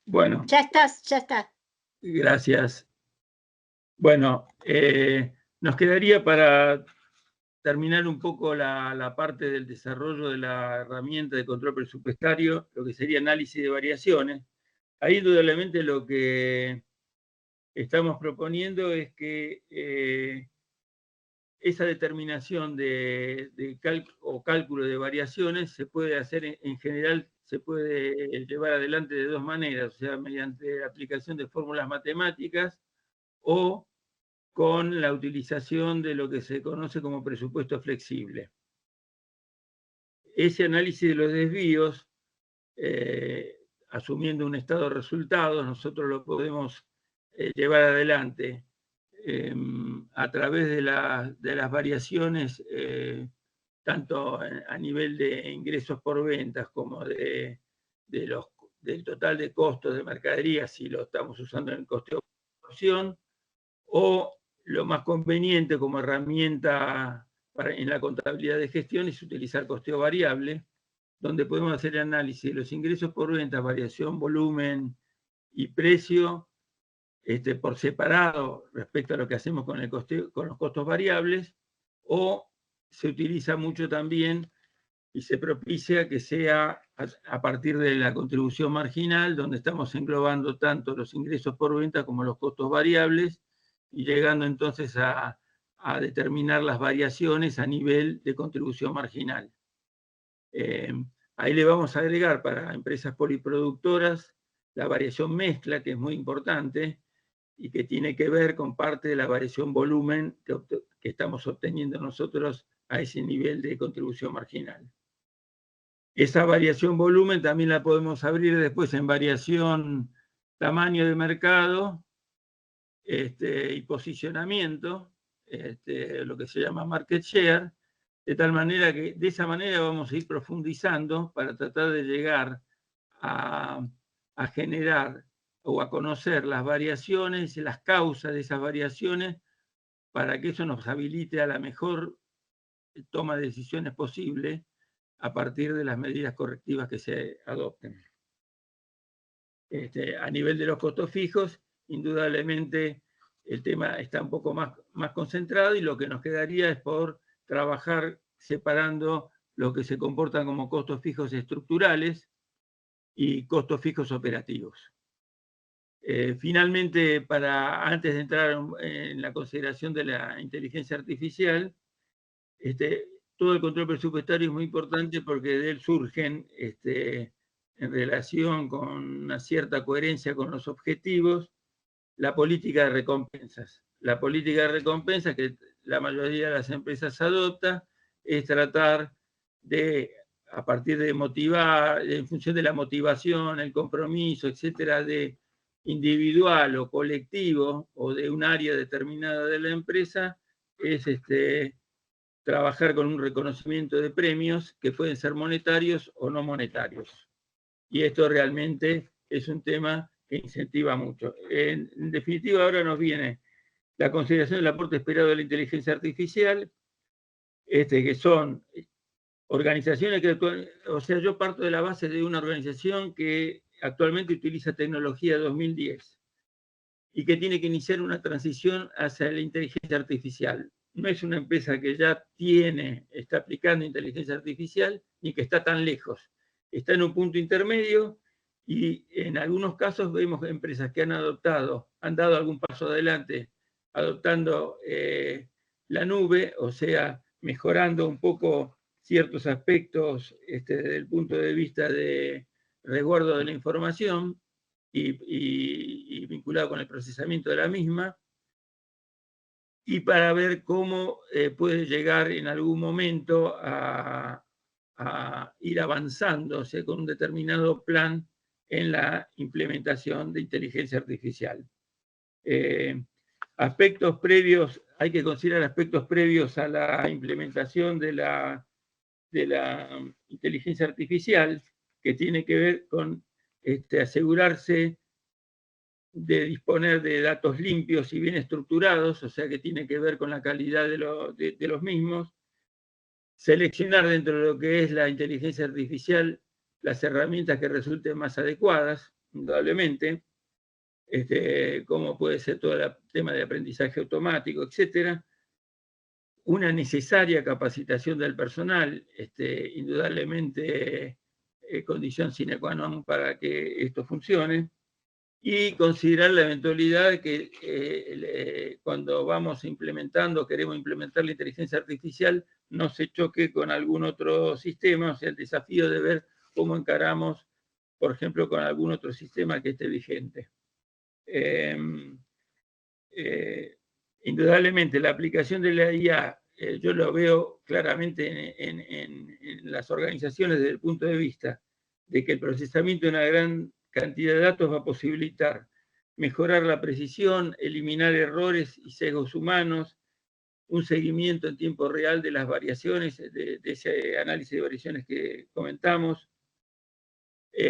bueno. Ya estás, ya está. Gracias. Bueno, nos quedaría para terminar un poco la parte del desarrollo de la herramienta de control presupuestario, lo que sería análisis de variaciones. Ahí indudablemente lo que estamos proponiendo es que esa determinación de cálculo de variaciones se puede hacer en general, se puede llevar adelante de dos maneras, o sea, mediante la aplicación de fórmulas matemáticas o con la utilización de lo que se conoce como presupuesto flexible. Ese análisis de los desvíos, asumiendo un estado de resultados, nosotros lo podemos llevar adelante a través de las variaciones, tanto a nivel de ingresos por ventas como del total de costos de mercadería, si lo estamos usando en el costeo de producción, o lo más conveniente como herramienta en la contabilidad de gestión es utilizar costeo variable, donde podemos hacer el análisis de los ingresos por venta, variación, volumen y precio, por separado respecto a lo que hacemos con los costos variables, o se utiliza mucho también y se propicia que sea a partir de la contribución marginal, donde estamos englobando tanto los ingresos por venta como los costos variables, y llegando entonces a determinar las variaciones a nivel de contribución marginal. Ahí le vamos a agregar para empresas poliproductoras la variación mezcla, que es muy importante y que tiene que ver con parte de la variación volumen que estamos obteniendo nosotros a ese nivel de contribución marginal. Esa variación volumen también la podemos abrir después en variación tamaño de mercado y posicionamiento, lo que se llama market share, de tal manera que de esa manera vamos a ir profundizando para tratar de llegar a generar o a conocer las variaciones y las causas de esas variaciones para que eso nos habilite a la mejor toma de decisiones posible a partir de las medidas correctivas que se adopten. A nivel de los costos fijos, indudablemente el tema está un poco más concentrado y lo que nos quedaría es por trabajar separando lo que se comportan como costos fijos estructurales y costos fijos operativos. Finalmente, antes de entrar en la consideración de la inteligencia artificial, todo el control presupuestario es muy importante porque de él surgen, en relación con una cierta coherencia con los objetivos, la política de recompensas. La política de recompensas que la mayoría de las empresas adopta es tratar de, a partir de motivar, en función de la motivación, el compromiso, etcétera, de individual o colectivo o de un área determinada de la empresa, es trabajar con un reconocimiento de premios que pueden ser monetarios o no monetarios. Y esto realmente es un tema que incentiva mucho. En definitiva, ahora nos viene la consideración del aporte esperado de la inteligencia artificial, que son organizaciones que, o sea, yo parto de la base de una organización que actualmente utiliza tecnología 2010 y que tiene que iniciar una transición hacia la inteligencia artificial. No es una empresa que ya está aplicando inteligencia artificial ni que está tan lejos. Está en un punto intermedio y en algunos casos vemos empresas que han dado algún paso adelante adoptando la nube, o sea, mejorando un poco ciertos aspectos desde el punto de vista de resguardo de la información y vinculado con el procesamiento de la misma, y para ver cómo puede llegar en algún momento a ir avanzando, o sea, con un determinado plan en la implementación de inteligencia artificial. Aspectos previos, hay que considerar aspectos previos a la implementación de la inteligencia artificial, que tiene que ver con asegurarse de disponer de datos limpios y bien estructurados, o sea que tiene que ver con la calidad de los mismos, seleccionar dentro de lo que es la inteligencia artificial las herramientas que resulten más adecuadas, indudablemente, como puede ser todo el tema de aprendizaje automático, etcétera. Una necesaria capacitación del personal, indudablemente condición sine qua non para que esto funcione, y considerar la eventualidad de que cuando queremos implementar la inteligencia artificial, no se choque con algún otro sistema, o sea, el desafío de ver cómo encaramos, por ejemplo, con algún otro sistema que esté vigente. Indudablemente, la aplicación de la IA, yo lo veo claramente en las organizaciones desde el punto de vista de que el procesamiento de una gran cantidad de datos va a posibilitar mejorar la precisión, eliminar errores y sesgos humanos, un seguimiento en tiempo real de las variaciones, de ese análisis de variaciones que comentamos,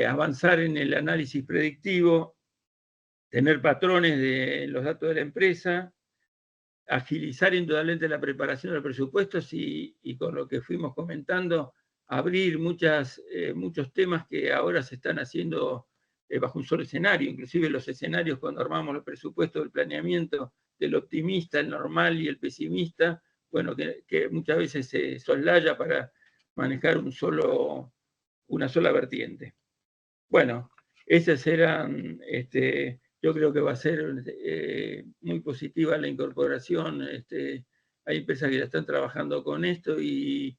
avanzar en el análisis predictivo, tener patrones de los datos de la empresa, agilizar indudablemente la preparación de los presupuestos y con lo que fuimos comentando, abrir muchos temas que ahora se están haciendo bajo un solo escenario, inclusive los escenarios cuando armamos los presupuestos del planeamiento del optimista, el normal y el pesimista, bueno, que muchas veces se soslaya para manejar una sola vertiente. Bueno, esas eran, yo creo que va a ser muy positiva la incorporación. Hay empresas que ya están trabajando con esto y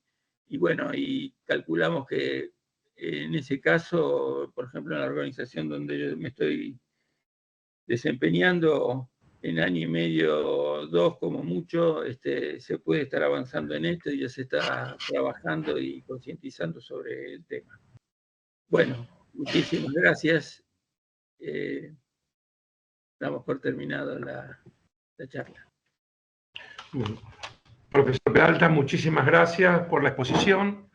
bueno, y calculamos que en ese caso, por ejemplo, en la organización donde yo me estoy desempeñando, en año y medio, 2 como mucho, se puede estar avanzando en esto y ya se está trabajando y concientizando sobre el tema. Bueno, muchísimas gracias. Damos por terminado la charla. Profesor Peralta, muchísimas gracias por la exposición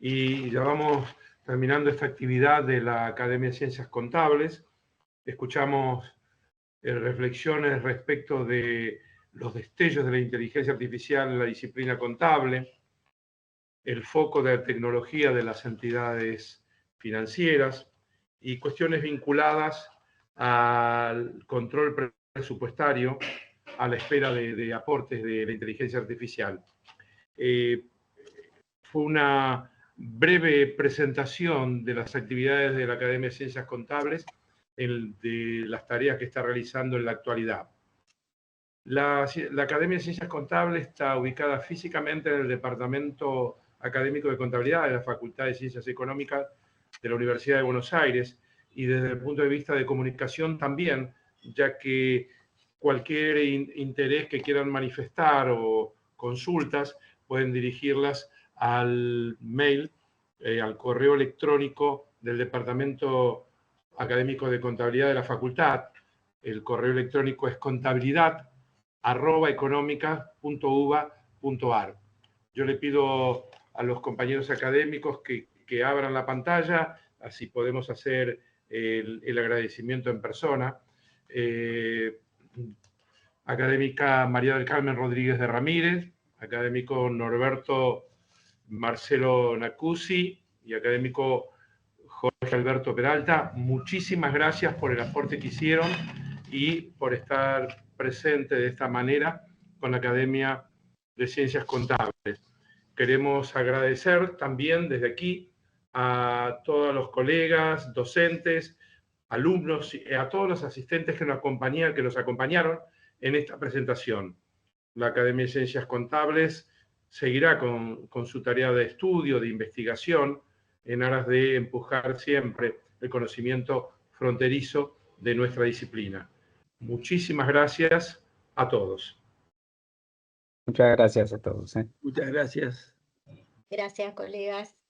y ya vamos terminando esta actividad de la Academia de Ciencias Contables. Escuchamos reflexiones respecto de los destellos de la inteligencia artificial en la disciplina contable, el foco de tecnología de las entidades financieras y cuestiones vinculadas al control presupuestario a la espera de aportes de la inteligencia artificial. Fue una breve presentación de las actividades de la Academia de Ciencias Contables, de las tareas que está realizando en la actualidad. La Academia de Ciencias Contables está ubicada físicamente en el Departamento Académico de Contabilidad de la Facultad de Ciencias Económicas de la Universidad de Buenos Aires, y desde el punto de vista de comunicación también, ya que cualquier interés que quieran manifestar o consultas pueden dirigirlas al mail, al correo electrónico del Departamento Académico de Contabilidad de la Facultad. El correo electrónico es contabilidad@economica.uba.ar. Yo le pido a los compañeros académicos que abran la pantalla, así podemos hacer el agradecimiento en persona. Académica María del Carmen Rodríguez de Ramírez, académico Norberto Marcelo Nacusi y académico Jorge Alberto Peralta, muchísimas gracias por el aporte que hicieron y por estar presente de esta manera con la Academia de Ciencias Contables. Queremos agradecer también desde aquí a todos los colegas, docentes, alumnos y a todos los asistentes que nos acompañaron en esta presentación. La Academia de Ciencias Contables seguirá con su tarea de estudio, de investigación, en aras de empujar siempre el conocimiento fronterizo de nuestra disciplina. Muchísimas gracias a todos. Muchas gracias a todos. Muchas gracias. Gracias, colegas.